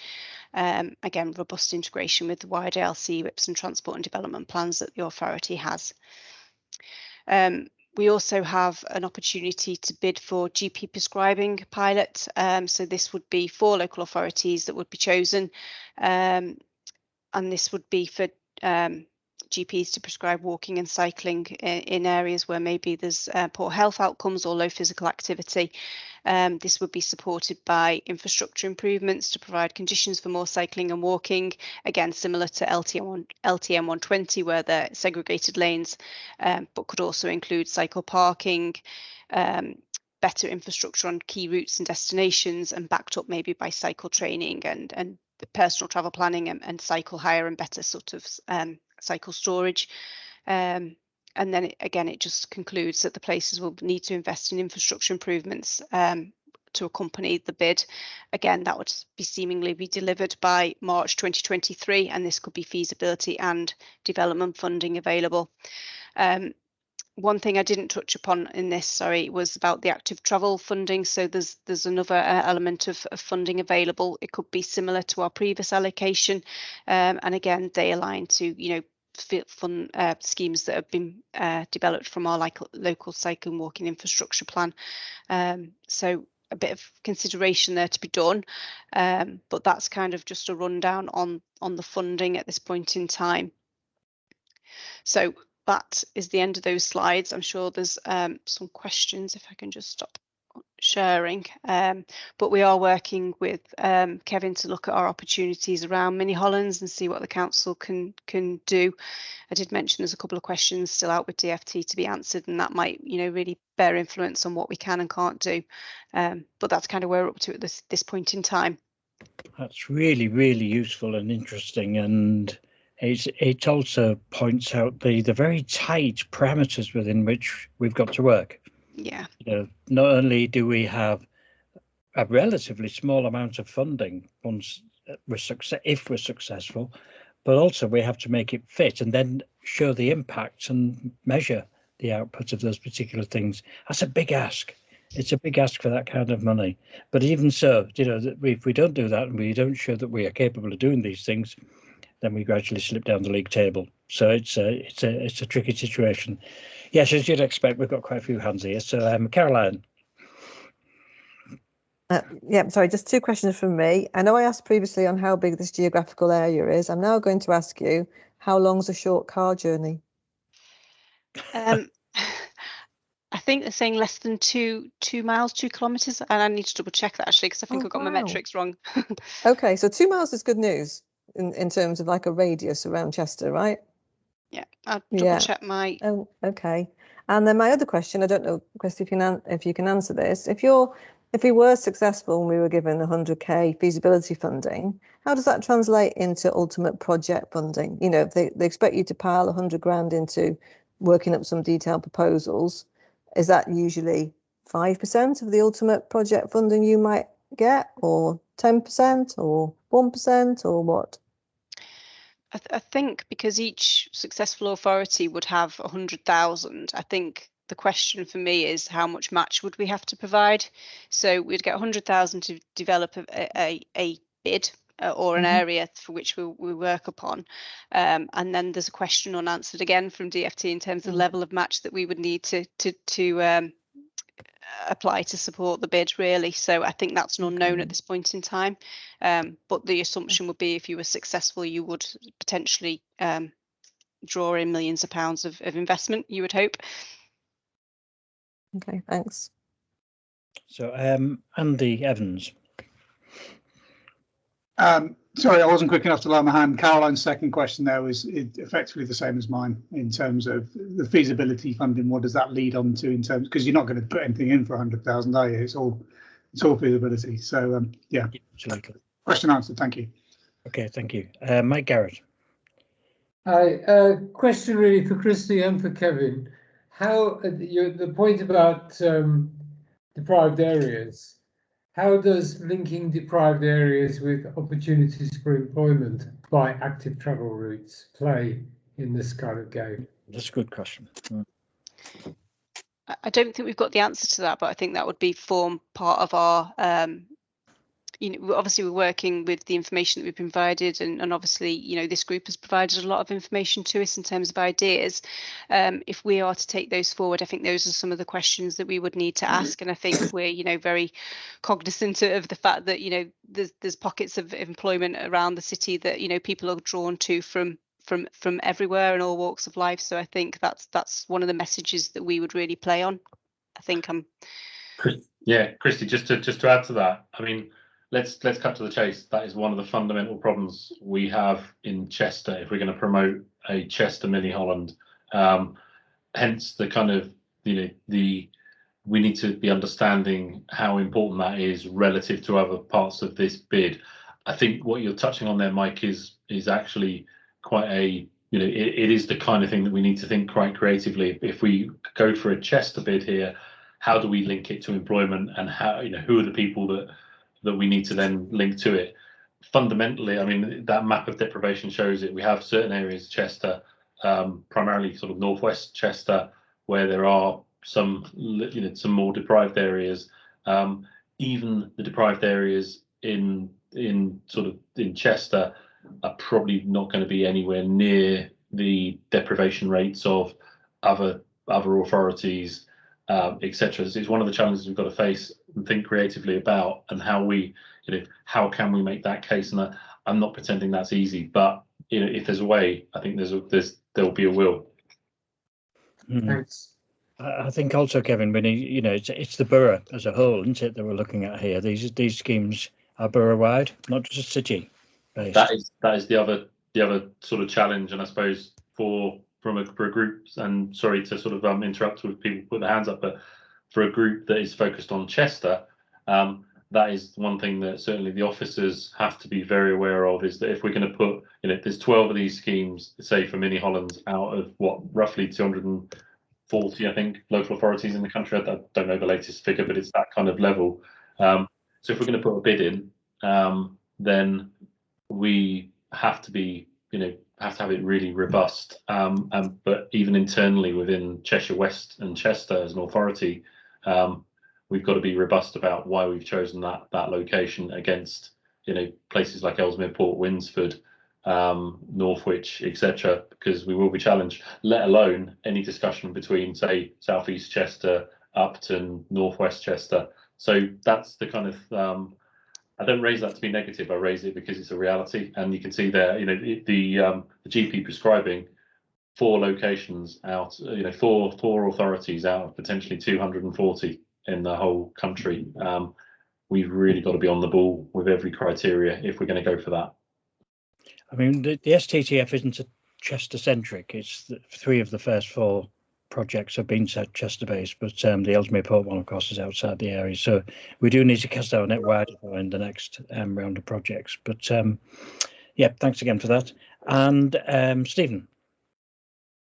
Again, robust integration with the wider LCWIPs and transport and development plans that the authority has. We also have an opportunity to bid for GP prescribing pilot. So this would be 4 local authorities that would be chosen. And this would be for GPs to prescribe walking and cycling in areas where maybe there's poor health outcomes or low physical activity. This would be supported by infrastructure improvements to provide conditions for more cycling and walking, again similar to LTM 120 where they're segregated lanes, but could also include cycle parking, better infrastructure on key routes and destinations, and backed up maybe by cycle training and personal travel planning and cycle hire and better sort of cycle storage. And then it just concludes that the places will need to invest in infrastructure improvements to accompany the bid. Again, that would be seemingly be delivered by March 2023, and this could be feasibility and development funding available. One thing I didn't touch upon in this, was about the active travel funding. So there's another element of funding available. It could be similar to our previous allocation, and again they align to fund schemes that have been developed from our local cycle and walking infrastructure plan. So a bit of consideration there to be done, but that's kind of just a rundown on the funding at this point in time. So that is the end of those slides. I'm sure there's some questions if I can just stop sharing, but we are working with Kevin to look at our opportunities around Mini Hollands and see what the council can do. I did mention there's a couple of questions still out with DFT to be answered, and that might really bear influence on what we can and can't do, but that's kind of where we're up to at this point in time. That's really useful and interesting, and it also points out the very tight parameters within which we've got to work. Yeah. Not only do we have a relatively small amount of funding once if we're successful, but also we have to make it fit and then show the impact and measure the output of those particular things. That's a big ask. It's a big ask for that kind of money. But even so, if we don't do that and we don't show that we are capable of doing these things, then we gradually slip down the league table. So it's a tricky situation. Yes, as you'd expect, we've got quite a few hands here. So Caroline. Yeah, sorry, just two questions from me. I know I asked previously on how big this geographical area is. I'm now going to ask you, how long's a short car journey? I think they're saying less than 2 miles, 2 kilometres, and I need to double check that actually because I think I've got my metrics wrong. Okay, so 2 miles is good news in terms of like a radius around Chester, right? Yeah, I'll double check my. Oh, okay. And then my other question, I don't know, Chris, if you can answer this. If we were successful and we were given 100k feasibility funding, how does that translate into ultimate project funding? You know, if they expect you to pile 100 grand into working up some detailed proposals, is that usually 5% of the ultimate project funding you might get, or 10%, or 1%, or what? I think because each successful authority would have 100,000, I think the question for me is how much match would we have to provide? So we'd get 100,000 to develop a bid or an area for which we work upon. And then there's a question unanswered again from DFT in terms of the level of match that we would need to apply to support the bid, really. So I think that's an unknown at this point in time. But the assumption would be if you were successful, you would potentially draw in millions of pounds of investment, you would hope. Okay, thanks. So Andy Evans. Sorry, I wasn't quick enough to lower my hand. Caroline's second question there was effectively the same as mine in terms of the feasibility funding. What does that lead on to in terms, because you're not going to put anything in for 100,000, are you? It's all feasibility. So yeah, absolutely. Question answered. Thank you. Okay, thank you. Mike Garrett. Hi, question really for Christy and for Kevin. How the point about deprived areas, how does linking deprived areas with opportunities for employment by active travel routes play in this kind of game? That's a good question. I don't think we've got the answer to that, but I think that would form part of our obviously we're working with the information that we've provided, and obviously, this group has provided a lot of information to us in terms of ideas. If we are to take those forward, I think those are some of the questions that we would need to ask. And I think we're, very cognizant of the fact that, there's pockets of employment around the city that, people are drawn to from everywhere and all walks of life. So I think that's one of the messages that we would really play on. I think Yeah, Christy, just to add to that, I mean, let's cut to the chase. That is one of the fundamental problems we have in Chester if we're going to promote a Chester mini Holland. Hence the kind of we need to be understanding how important that is relative to other parts of this bid. I think what you're touching on there, Mike, is actually quite a it is the kind of thing that we need to think quite creatively. If we go for a Chester bid here, how do we link it to employment, and how who are the people that we need to then link to it? Fundamentally, I mean, that map of deprivation shows it. We have certain areas of Chester, primarily sort of northwest Chester, where there are some more deprived areas. Even the deprived areas in Chester are probably not going to be anywhere near the deprivation rates of other authorities, etc. It's one of the challenges we've got to face and think creatively about, and how we, how can we make that case? And I'm not pretending that's easy, but if there's a way, I think there'll be a will. Thanks. I think also, Kevin, when it's the borough as a whole, isn't it, that we're looking at here? These schemes are borough wide, not just city based. That is the other sort of challenge, and I suppose for a group, and sorry to sort of interrupt with people put their hands up, but for a group that is focused on Chester, that is one thing that certainly the officers have to be very aware of, is that if we're going to put, there's 12 of these schemes, say for Mini Hollands, out of roughly 240, I think, local authorities in the country. I don't know the latest figure, but it's that kind of level. So if we're going to put a bid in, then we have to be, have to have it really robust. But even internally within Cheshire West and Chester as an authority, we've got to be robust about why we've chosen that location against, places like Ellesmere Port, Winsford, Northwich, etc., because we will be challenged, let alone any discussion between, say, South East Chester, Upton, Northwest Chester. So that's the kind of, I don't raise that to be negative, I raise it because it's a reality. And you can see there, the GP prescribing 4 locations out, 4 authorities out of potentially 240 in the whole country. We've really got to be on the ball with every criteria if we're going to go for that. I mean, the STTF isn't Chester centric. It's 3 of the first 4 projects have been Chester based, but the Ellesmere Port one, of course, is outside the area. So we do need to cast our net wider in the next round of projects. But yeah, thanks again for that. And Stephen.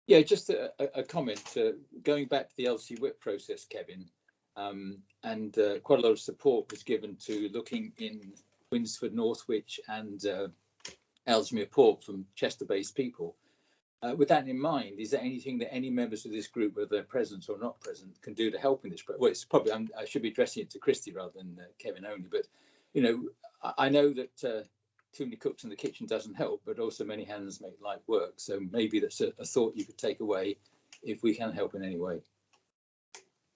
Yeah, just a comment. Going back to the LC whip process, Kevin, and quite a lot of support was given to looking in Winsford, Northwich and Ellesmere Port from Chester-based people. With that in mind, is there anything that any members of this group, whether they're present or not present, can do to help in this? Well, it's probably, I should be addressing it to Christy rather than Kevin only, but, I know that too many cooks in the kitchen doesn't help, but also many hands make light work. So maybe that's a thought you could take away if we can help in any way.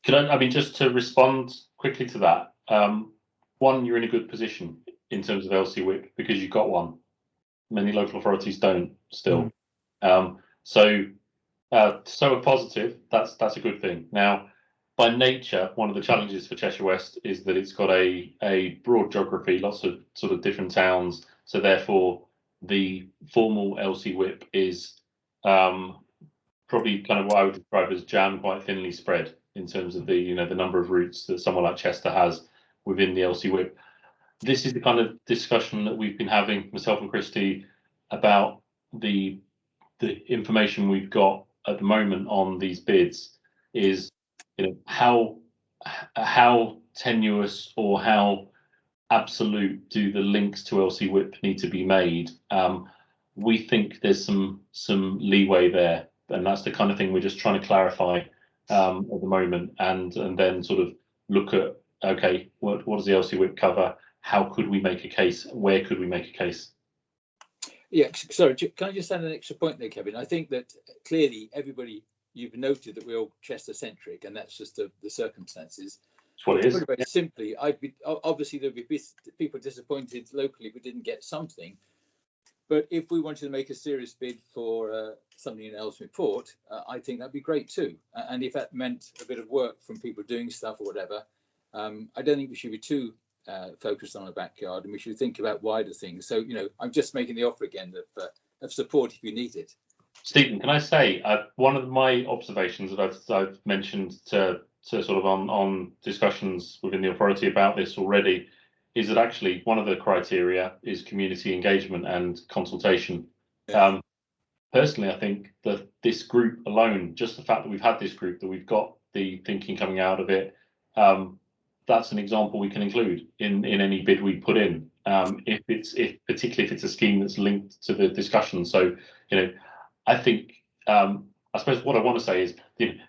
Can I mean, just to respond quickly to that, one, you're in a good position in terms of LC whip because you've got one. Many local authorities don't still. So a positive, that's a good thing. Now, by nature, one of the challenges for Cheshire West is that it's got a broad geography, lots of sort of different towns. So therefore, the formal LC whip is probably kind of what I would describe as jam, quite thinly spread in terms of the the number of routes that someone like Chester has within the LC whip. This is the kind of discussion that we've been having, myself and Christy, about the information we've got at the moment on these bids is, how tenuous or how absolute do the links to LC whip need to be made? We think there's some leeway there, and that's the kind of thing we're just trying to clarify at the moment, and then sort of look at, okay, what does the LC whip cover? How could we make a case? Where could we make a case? Yeah, sorry, can I just add an extra point there, Kevin? I think that clearly you've noted that we're all Chester centric, and that's just the circumstances. That's what it is. Very simply, obviously there'd be people disappointed locally if we didn't get something. But if we wanted to make a serious bid for something in Ellesmere Port, I think that'd be great too. And if that meant a bit of work from people doing stuff or whatever, I don't think we should be too focused on a backyard, and we should think about wider things. So, I'm just making the offer again of support if you need it. Stephen, can I say one of my observations that I've mentioned to sort of on discussions within the authority about this already is that actually one of the criteria is community engagement and consultation. Yeah. Personally, I think that this group alone, just the fact that we've had this group, that we've got the thinking coming out of it, that's an example we can include in any bid we put in, particularly if it's a scheme that's linked to the discussion. So, I think, I suppose what I want to say is,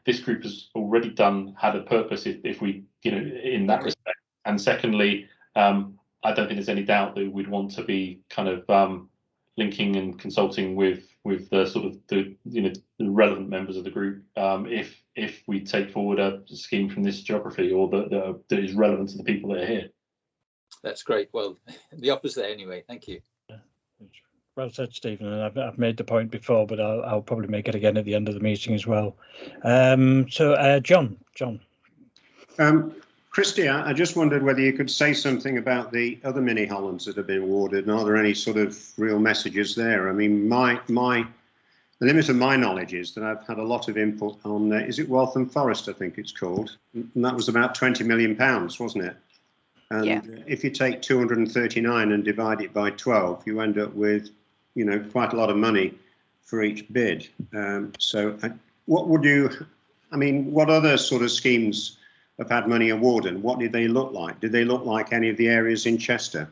this group has already had a purpose if we, in that respect. And secondly, I don't think there's any doubt that we'd want to be kind of linking and consulting with the sort of the relevant members of the group if we take forward a scheme from this geography or that is relevant to the people that are here. That's great. Well, the offer's there anyway. Thank you. Well said, Stephen. And I've made the point before, but I'll probably make it again at the end of the meeting as well. So, John. Christy, I just wondered whether you could say something about the other mini Hollands that have been awarded, and are there any sort of real messages there? I mean, the limit of my knowledge is that I've had a lot of input on, is it Waltham Forest, I think it's called, and that was about £20 million, wasn't it? And yeah. If you take 239 and divide it by 12, you end up with, quite a lot of money for each bid. What other sort of schemes have had money awarded? And what did they look like? Did they look like any of the areas in Chester?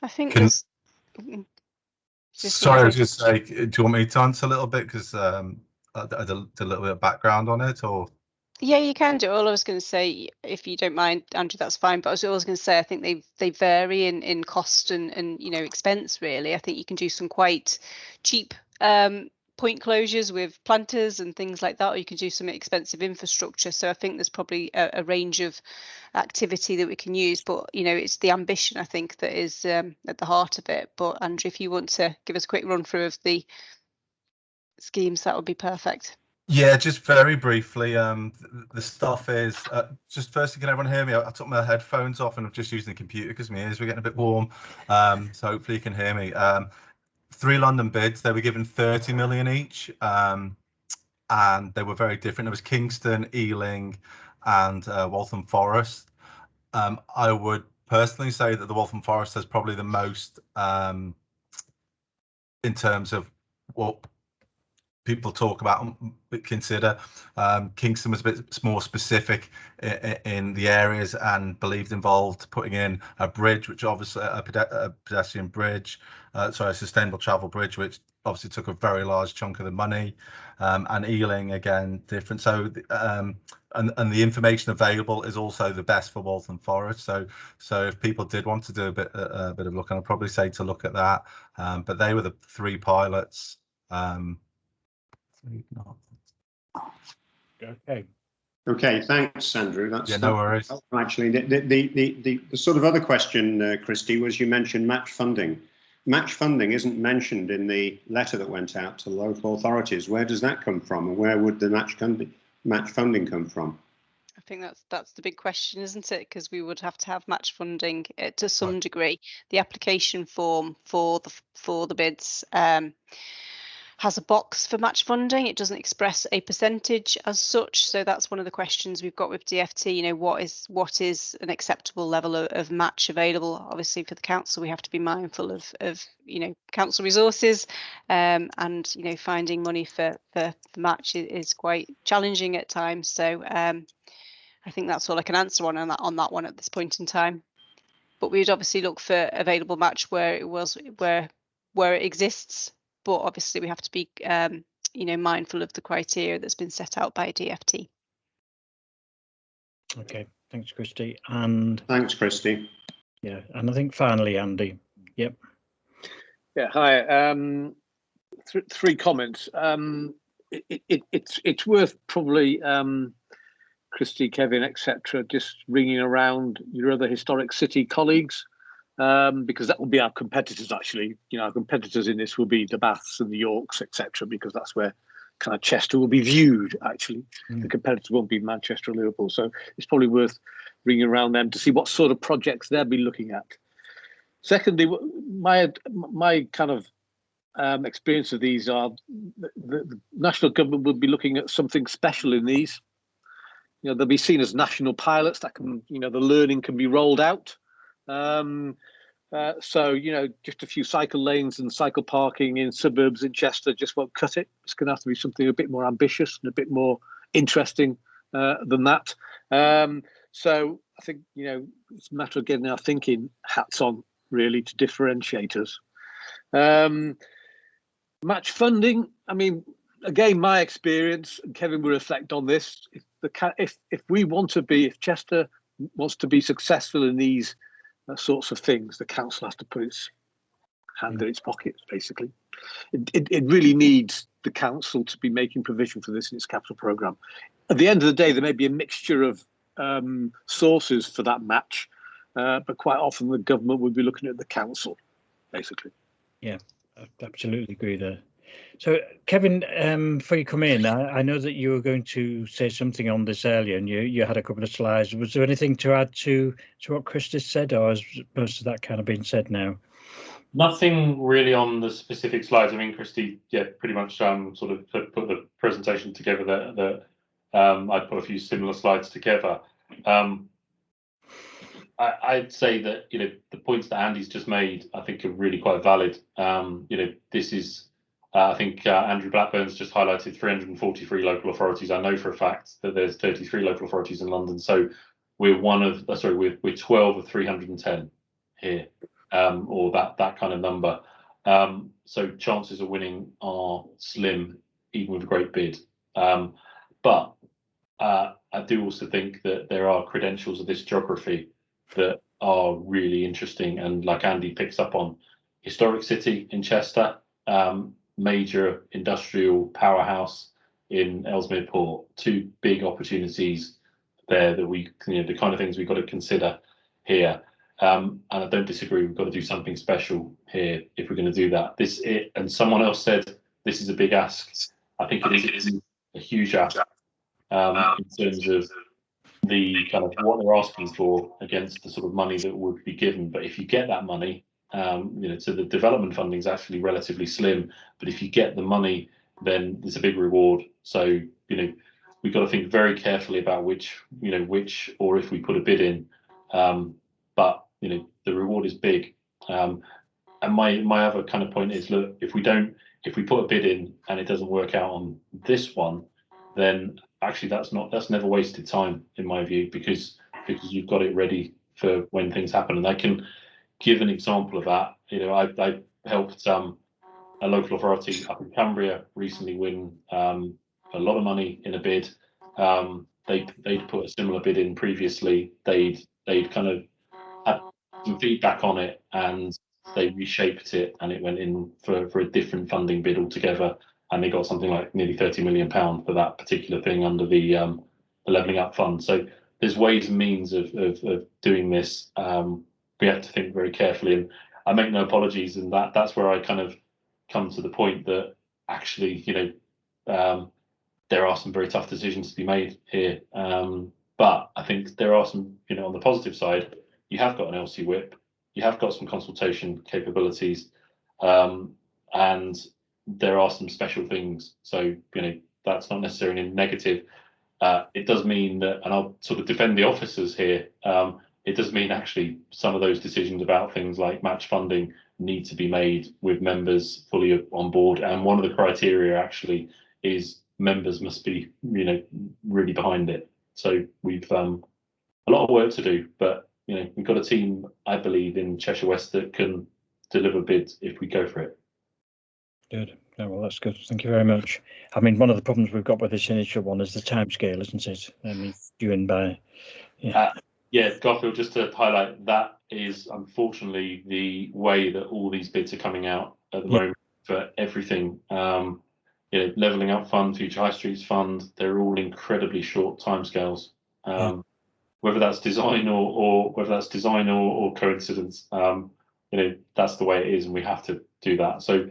I think Can- there's. Sorry, I was just like, do you want me to answer a little bit? Because I did a little bit of background on it, or? Yeah, you can do. All I was going to say, if you don't mind, Andrew, that's fine. But I was always going to say, I think they vary in cost and expense. Really, I think you can do some quite cheap point closures with planters and things like that, or you can do some expensive infrastructure. So I think there's probably a range of activity that we can use. But it's the ambition, I think, that is at the heart of it. But Andrew, if you want to give us a quick run through of the schemes, that would be perfect. Yeah, just very briefly, the stuff is, just firstly, can everyone hear me? I took my headphones off and I'm just using the computer because my ears were getting a bit warm. So hopefully you can hear me. 3 London bids, they were given 30 million each, and they were very different. There was Kingston, Ealing and Waltham Forest. I would personally say that the Waltham Forest has probably the most in terms of what people talk about and consider. Kingston was a bit more specific in the areas and believed involved putting in a bridge, which obviously a pedestrian bridge, a sustainable travel bridge, which obviously took a very large chunk of the money. And Ealing again different. So and the information available is also the best for Waltham Forest. So if people did want to do a bit of looking, I'd probably say to look at that. But they were the 3 pilots. Okay, thanks, Andrew. That's no worries. Actually, the sort of other question, Christy, was you mentioned match funding. Match funding isn't mentioned in the letter that went out to local authorities. Where does that come from, and where would the match funding come from? I think that's the big question, isn't it? Because we would have to have match funding to some degree. The application form for the bids has a box for match funding. It doesn't express a percentage as such. So that's one of the questions we've got with DFT. What is an acceptable level of match available? Obviously, for the council, we have to be mindful of council resources, and finding money for the match is quite challenging at times. So I think that's all I can answer on that one at this point in time. But we'd obviously look for available match where it exists. But obviously we have to be, mindful of the criteria that's been set out by DFT. Okay, thanks, Christy. And thanks, Christy. Yeah, and I think finally, Andy. Yep. Yeah. Hi. 3 comments. It's worth probably Christy, Kevin, etc., just ringing around your other historic city colleagues. Because that will be our competitors, actually. Our competitors in this will be the Baths and the Yorks, etc., because that's where kind of Chester will be viewed, actually. The competitors won't be Manchester or Liverpool. So it's probably worth ringing around them to see what sort of projects they'll be looking at. Secondly, my kind of experience of these are the national government will be looking at something special in these. They'll be seen as national pilots that can, the learning can be rolled out. So just a few cycle lanes and cycle parking in suburbs in Chester just won't cut it. It's going to have to be something a bit more ambitious and a bit more interesting than that. So I think it's a matter of getting our thinking hats on really to differentiate us. Match funding. I mean, again, my experience, and Kevin will reflect on this. If Chester wants to be successful in these sorts of things, the council has to put its hand in its pockets, basically. It really needs the council to be making provision for this in its capital programme. At the end of the day, there may be a mixture of sources for that match, but quite often the government would be looking at the council, basically. Yeah, I absolutely agree there. So, Kevin, before you come in, I know that you were going to say something on this earlier, and you had a couple of slides. Was there anything to add to what Christy said, or has most of that kind of been said now? Nothing really on the specific slides. I mean, Christy, pretty much sort of put the presentation together. That I'd put a few similar slides together. I'd say that the points that Andy's just made, I think, are really quite valid. This is I think Andrew Blackburn's just highlighted 343 local authorities. I know for a fact that there's 33 local authorities in London, so we're we're 12 of 310 here, or that kind of number. So chances of winning are slim, even with a great bid. But I do also think that there are credentials of this geography that are really interesting, and like Andy picks up on, historic city in Chester, major industrial powerhouse in Ellesmere Port, two big opportunities there that we, the kind of things we've got to consider here. And I don't disagree, we've got to do something special here if we're going to do that. And someone else said this is a big ask. I think it is a huge ask in terms of the kind of what they're asking for against the sort of money that would be given. But if you get that money, so the development funding is actually relatively slim, but if you get the money, then there's a big reward. So, we've got to think very carefully about which, or if we put a bid in, but, the reward is big. And my other kind of point is, look, if we put a bid in and it doesn't work out on this one, then actually that's never wasted time in my view, because you've got it ready for when things happen. And I can give an example of that. I helped a local authority up in Cumbria recently win a lot of money in a bid. They'd put a similar bid in previously. They'd kind of had some feedback on it, and they reshaped it, and it went in for a different funding bid altogether. And they got something like nearly £30 million for that particular thing under the Levelling Up Fund. So there's ways and means of doing this. We have to think very carefully, and I make no apologies. And that's where I kind of come to the point that actually, there are some very tough decisions to be made here. But I think there are some, on the positive side, you have got an LC whip, you have got some consultation capabilities, and there are some special things. So, that's not necessarily negative. It does mean that, and I'll sort of defend the officers here, it does mean actually some of those decisions about things like match funding need to be made with members fully on board. And one of the criteria actually is members must be, really behind it. So we've a lot of work to do, but we've got a team, I believe, in Cheshire West that can deliver bids if we go for it. Good. Yeah, well, that's good. Thank you very much. I mean, one of the problems we've got with this initial one is the timescale, isn't it? I mean, due in by. Yeah, Garfield, just to highlight, that is unfortunately the way that all these bids are coming out at the moment for everything. Levelling Up Fund, Future High Streets Fund, they're all incredibly short timescales. Whether that's design or coincidence, that's the way it is, and we have to do that. So,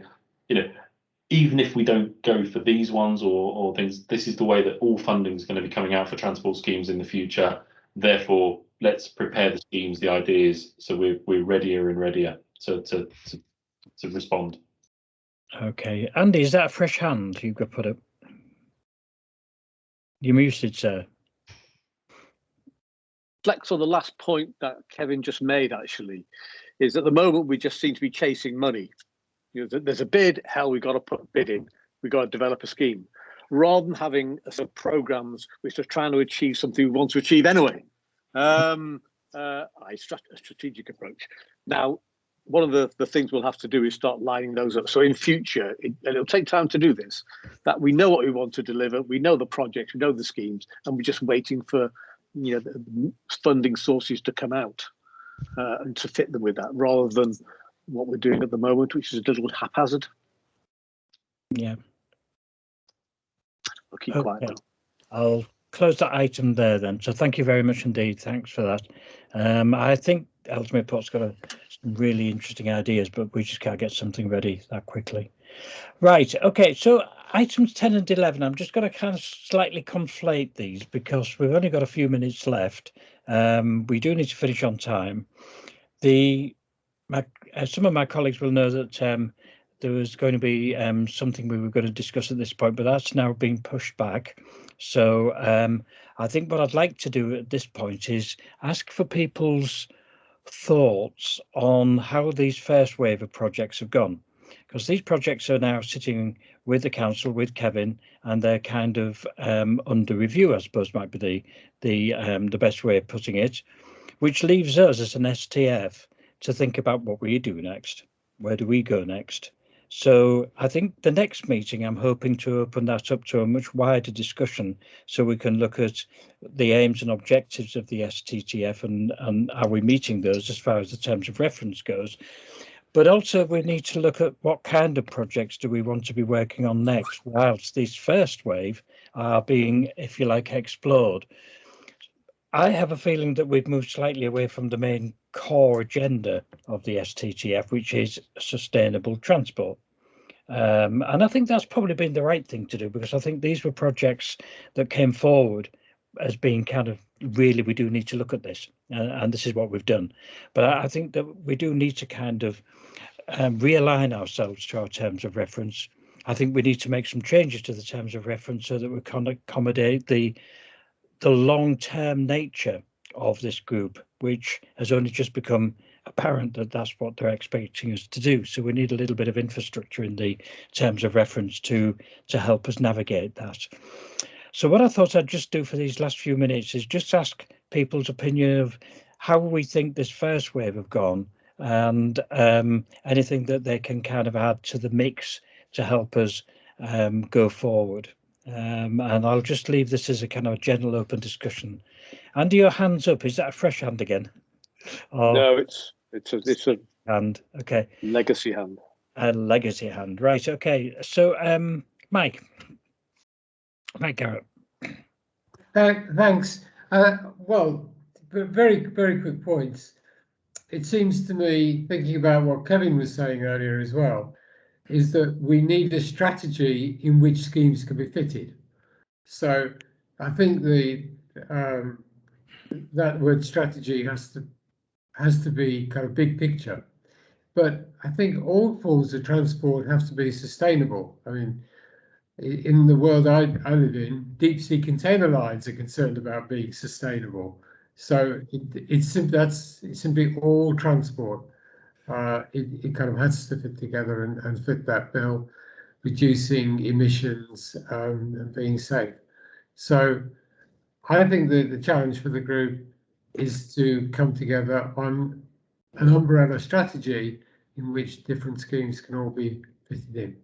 even if we don't go for these ones or things, this is the way that all funding is going to be coming out for transport schemes in the future. Therefore, let's prepare the schemes, the ideas, so we're readier and readier to respond. Okay, Andy, is that a fresh hand you've got put up? You're muted, sir. Flex on the last point that Kevin just made, actually, is at the moment we just seem to be chasing money. There's a bid, hell, we've got to put a bid in, we've got to develop a scheme, rather than having some programs which are trying to achieve something we want to achieve anyway. A strategic approach. Now, one of the things we'll have to do is start lining those up. So in future, and it'll take time to do this, that we know what we want to deliver, we know the projects, we know the schemes, and we're just waiting for the funding sources to come out and to fit them with that, rather than what we're doing at the moment, which is a little haphazard. Yeah. I'll keep quiet now. I'll close that item there then. So thank you very much indeed. Thanks for that. I think Ellesmere Port's got some really interesting ideas, but we just can't get something ready that quickly. Right. Okay. So items 10 and 11, I'm just going to kind of slightly conflate these because we've only got a few minutes left. We do need to finish on time. Some of my colleagues will know that there was going to be something we were going to discuss at this point, but that's now being pushed back. So I think what I'd like to do at this point is ask for people's thoughts on how these first wave of projects have gone. because these projects are now sitting with the council, with Kevin, and they're kind of under review, I suppose might be the best way of putting it, which leaves us as an STF to think about what we do next. Where do we go next? So I think the next meeting, I'm hoping to open that up to a much wider discussion so we can look at the aims and objectives of the STTF and are we meeting those as far as the terms of reference goes. But also we need to look at what kind of projects do we want to be working on next whilst this first wave are being, if you like, explored. I have a feeling that we've moved slightly away from the main core agenda of the STTF, which is sustainable transport. And I think that's probably been the right thing to do, because I think these were projects that came forward as being kind of really, we do need to look at this, and this is what we've done. But I think that we do need to kind of realign ourselves to our terms of reference. I think we need to make some changes to the terms of reference so that we can accommodate the long-term nature of this group, which has only just become apparent that that's what they're expecting us to do. So we need a little bit of infrastructure in the terms of reference to help us navigate that. So what I thought I'd just do for these last few minutes is just ask people's opinion of how we think this first wave have gone, and anything that they can kind of add to the mix to help us go forward. And I'll just leave this as a kind of general open discussion. Andy, your hand's up. Is that a fresh hand again? No, it's a hand. Okay. Legacy hand. A legacy hand. Right. Okay. So, Mike Garrett. Thanks. Well, very quick points. It seems to me, thinking about what Kevin was saying earlier as well, is that we need a strategy in which schemes can be fitted. So I think that word strategy has to be kind of big picture. But I think all forms of transport have to be sustainable. I mean, in the world I live in, deep sea container lines are concerned about being sustainable. So it's simply all transport. It kind of has to fit together and fit that bill, reducing emissions and being safe. So I think the challenge for the group is to come together on an umbrella strategy in which different schemes can all be fitted in.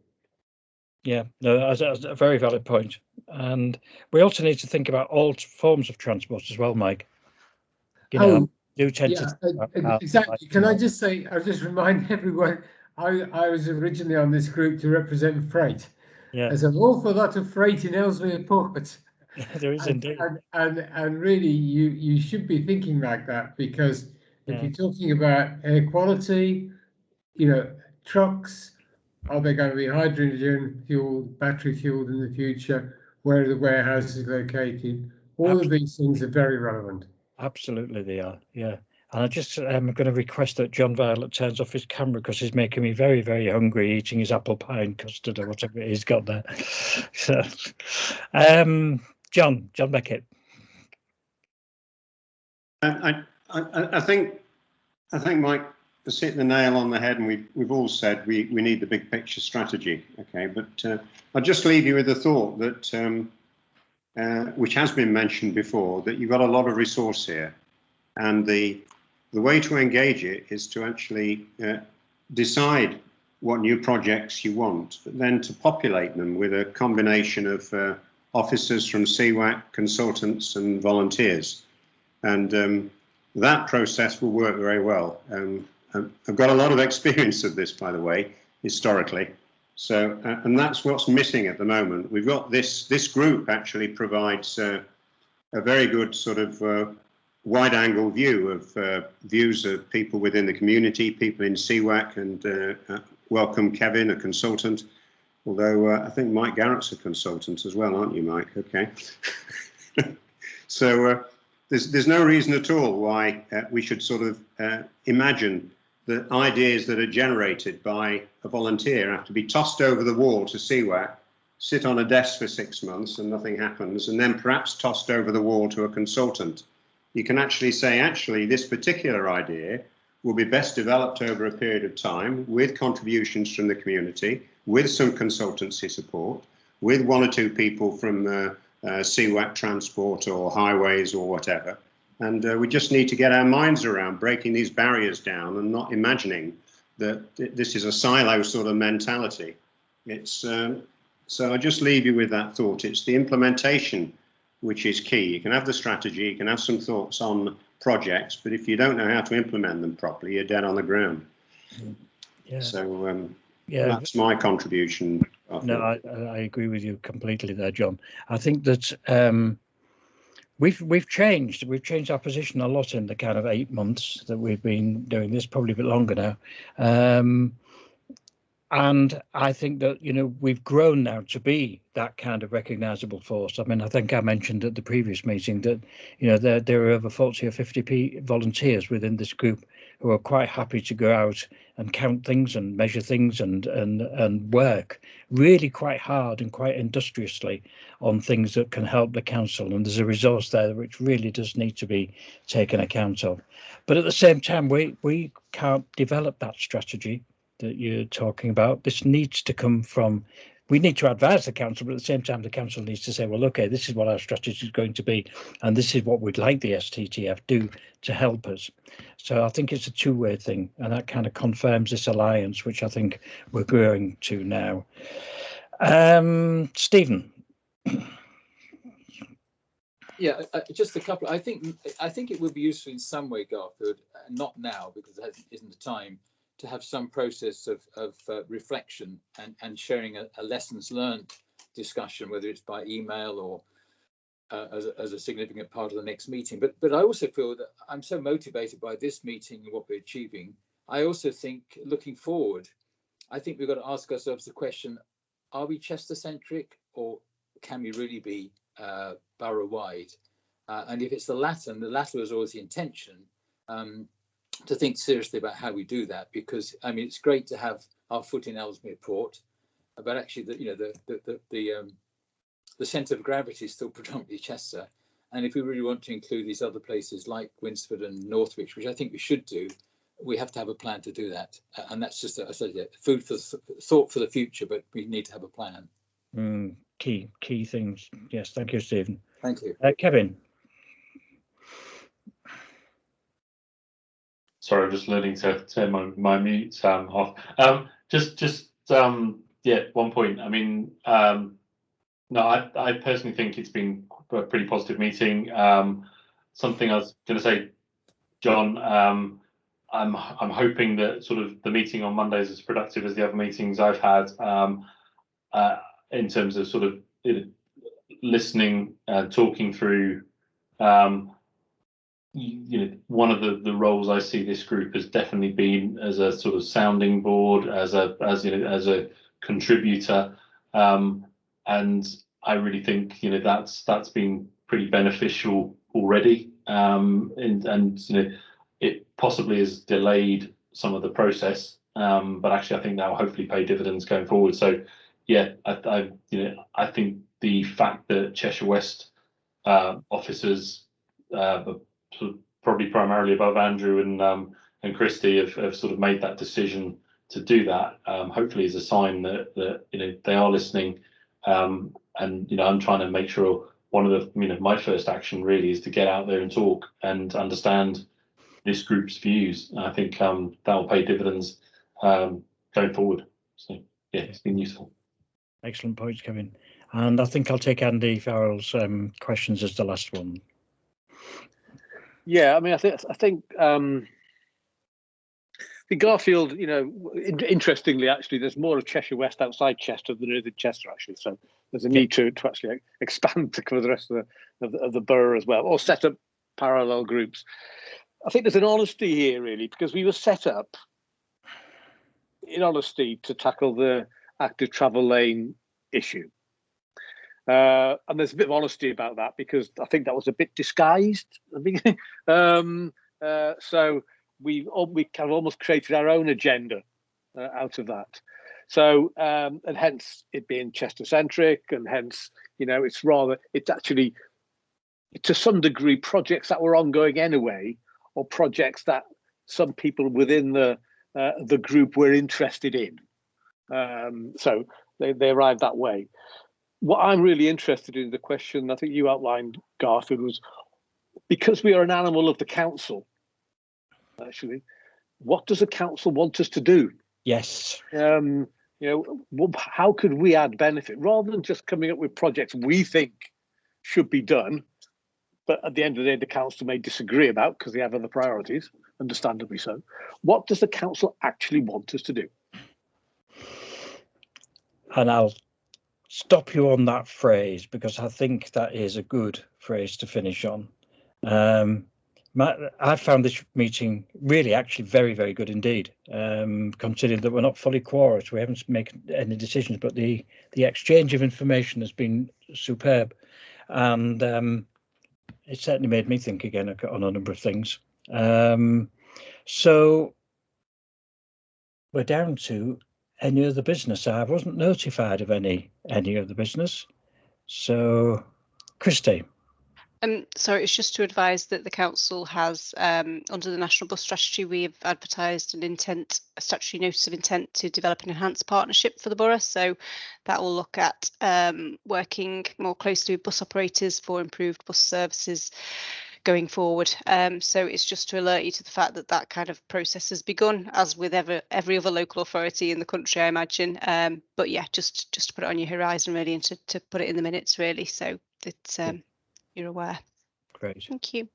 Yeah, no, that's a very valid point. And we also need to think about all forms of transport as well, Mike. You know, exactly. Can I just say, I'll just remind everyone, I was originally on this group to represent freight. Yeah. There's an awful lot of freight in Ellesmere Port. There is indeed. And really, you should be thinking like that, because if you're talking about air quality, trucks, are they going to be hydrogen fueled, battery fueled in the future? Where are the warehouses located? All of these things are very relevant. Absolutely, they are. Yeah. And I just I'm going to request that John Violet turns off his camera, because he's making me very, very hungry, eating his apple pie and custard or whatever it is he's got there. So, John Beckett. I think Mike has hit the nail on the head, and we've all said we need the big picture strategy. Okay, but I'll just leave you with the thought that which has been mentioned before, that you've got a lot of resource here, and the way to engage it is to actually decide what new projects you want, but then to populate them with a combination of officers from CWAC, consultants and volunteers. And that process will work very well. I've got a lot of experience of this, by the way, historically. So, and that's what's missing at the moment. We've got this group actually provides a very good sort of wide angle view of views of people within the community, people in CWAC, and welcome Kevin, a consultant. Although I think Mike Garrett's a consultant as well, aren't you, Mike? Okay. So there's no reason at all why we should sort of imagine that ideas that are generated by a volunteer have to be tossed over the wall to CWAC, sit on a desk for 6 months and nothing happens, and then perhaps tossed over the wall to a consultant. You can actually say, actually, this particular idea will be best developed over a period of time with contributions from the community, with some consultancy support, with one or two people from CWAC Transport or Highways or whatever. And we just need to get our minds around breaking these barriers down and not imagining that this is a silo sort of mentality. It's so I just leave you with that thought. It's the implementation which is key. You can have the strategy, you can have some thoughts on projects, but if you don't know how to implement them properly, you're dead on the ground. Yeah. So yeah, that's my contribution. No, I agree with you completely there, John. I think that we've changed our position a lot in the kind of 8 months that we've been doing this, probably a bit longer now. And I think that, you know, we've grown now to be that kind of recognisable force. I mean, I think I mentioned at the previous meeting that, you know, there are over 40 or 50 volunteers within this group who are quite happy to go out and count things and measure things and work really quite hard and quite industriously on things that can help the council. And there's a resource there which really does need to be taken account of. But at the same time, we can't develop that strategy that you're talking about. This needs to come from, we need to advise the council, but at the same time the council needs to say, well, okay, this is what our strategy is going to be, and this is what we'd like the STTF do to help us. So I think it's a two-way thing, and that kind of confirms this alliance, which I think we're growing to now. Stephen. Yeah, just a couple. I think it would be useful in some way, Garfield, not now because that isn't the time, to have some process of reflection and sharing a lessons learned discussion, whether it's by email or as a significant part of the next meeting. But I also feel that I'm so motivated by this meeting and what we're achieving. I also think looking forward, I think we've got to ask ourselves the question, are we Chester centric or can we really be borough wide? And if it's the latter, and the latter is always the intention, to think seriously about how we do that, because I mean it's great to have our foot in Ellesmere Port, but actually the centre of gravity is still predominantly Chester, and if we really want to include these other places like Winsford and Northwich, which I think we should do, we have to have a plan to do that, and that's just food for thought for the future. But we need to have a plan. Key things. Yes, thank you, Stephen. Thank you, Kevin. Sorry, I'm just learning to turn my mute off. Yeah, one point. I mean, no, I personally think it's been a pretty positive meeting. Something I was going to say, John, I'm hoping that sort of the meeting on Monday is as productive as the other meetings I've had, in terms of sort of listening and talking through. One of the roles I see this group has definitely been as a sort of sounding board, as a contributor, and I really think that's been pretty beneficial already, and it possibly has delayed some of the process, but actually I think that will hopefully pay dividends going forward. So yeah, I think the fact that Cheshire West officers, probably primarily above Andrew and Christy, have sort of made that decision to do that, hopefully is a sign that they are listening, and I'm trying to make sure one of the my first action really is to get out there and talk and understand this group's views. I think that will pay dividends going forward. So yeah, it's been useful. Excellent points, Kevin. And I think I'll take Andy Farrell's questions as the last one. Yeah, I mean, I think the Garfield, interestingly, actually, there's more of Cheshire West outside Chester than there is in Chester, actually. So there's a need to actually expand to cover the rest of the borough as well, or set up parallel groups. I think there's an honesty here, really, because we were set up in honesty to tackle the active travel lane issue. And there's a bit of honesty about that because I think that was a bit disguised at the beginning. So we kind of almost created our own agenda out of that. So and hence it being Chester centric, and hence it's actually to some degree projects that were ongoing anyway, or projects that some people within the group were interested in. So they arrived that way. What I'm really interested in, the question I think you outlined, Garfield, was because we are an animal of the council, actually, what does the council want us to do? Yes. You know, how could we add benefit rather than just coming up with projects we think should be done, but at the end of the day, the council may disagree about because they have other priorities, understandably so. What does the council actually want us to do? And I'll stop you on that phrase because I think that is a good phrase to finish on. I found this meeting really actually very, very good indeed, considering that we're not fully quorate. We haven't made any decisions, but the exchange of information has been superb. And it certainly made me think again on a number of things. So we're down to any other business. I wasn't notified of any other business. So, Christy. Sorry, it's just to advise that the council has, under the National Bus Strategy, we have advertised a statutory notice of intent to develop an enhanced partnership for the borough. So that will look at working more closely with bus operators for improved bus services going forward. So it's just to alert you to the fact that that kind of process has begun, as with every other local authority in the country, I imagine. But yeah, just to put it on your horizon really, and to put it in the minutes really, so that you're aware. Great. Thank you.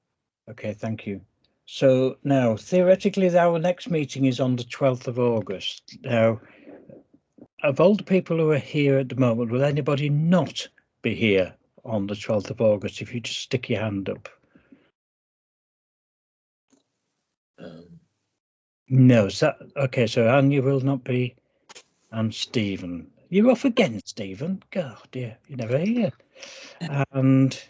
Okay, thank you. So now, theoretically, our next meeting is on the 12th of August. Now, of all the people who are here at the moment, will anybody not be here on the 12th of August? If you just stick your hand up. No, so okay, so Anne, you will not be, and Stephen. You're off again, Stephen. God, dear, you're never here. And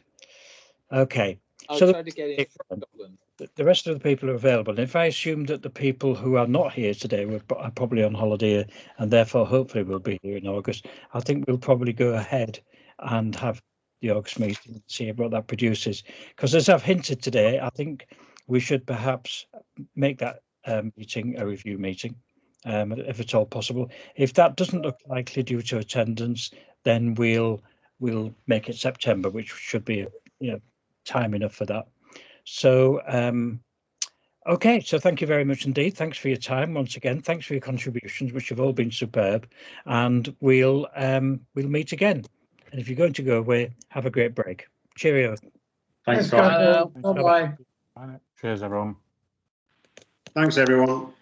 okay, I'll try to get in Scotland. The rest of the people are available. And if I assume that the people who are not here today are probably on holiday and therefore hopefully will be here in August, I think we'll probably go ahead and have the August meeting and see what that produces. Because as I've hinted today, I think we should perhaps make that meeting a review meeting, if at all possible. If that doesn't look likely due to attendance, then we'll make it September, which should be time enough for that. So okay, so thank you very much indeed. Thanks for your time once again. Thanks for your contributions, which have all been superb. And we'll meet again. And if you're going to go away, have a great break. Cheerio. Thanks, Scott. Bye-bye. Cheers, everyone. Thanks, everyone.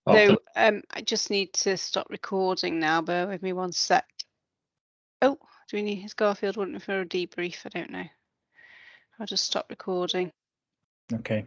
So I just need to stop recording now. Bear with me one sec. Oh, do we need his Garfield wanting for a debrief? I don't know. I'll just stop recording. Okay.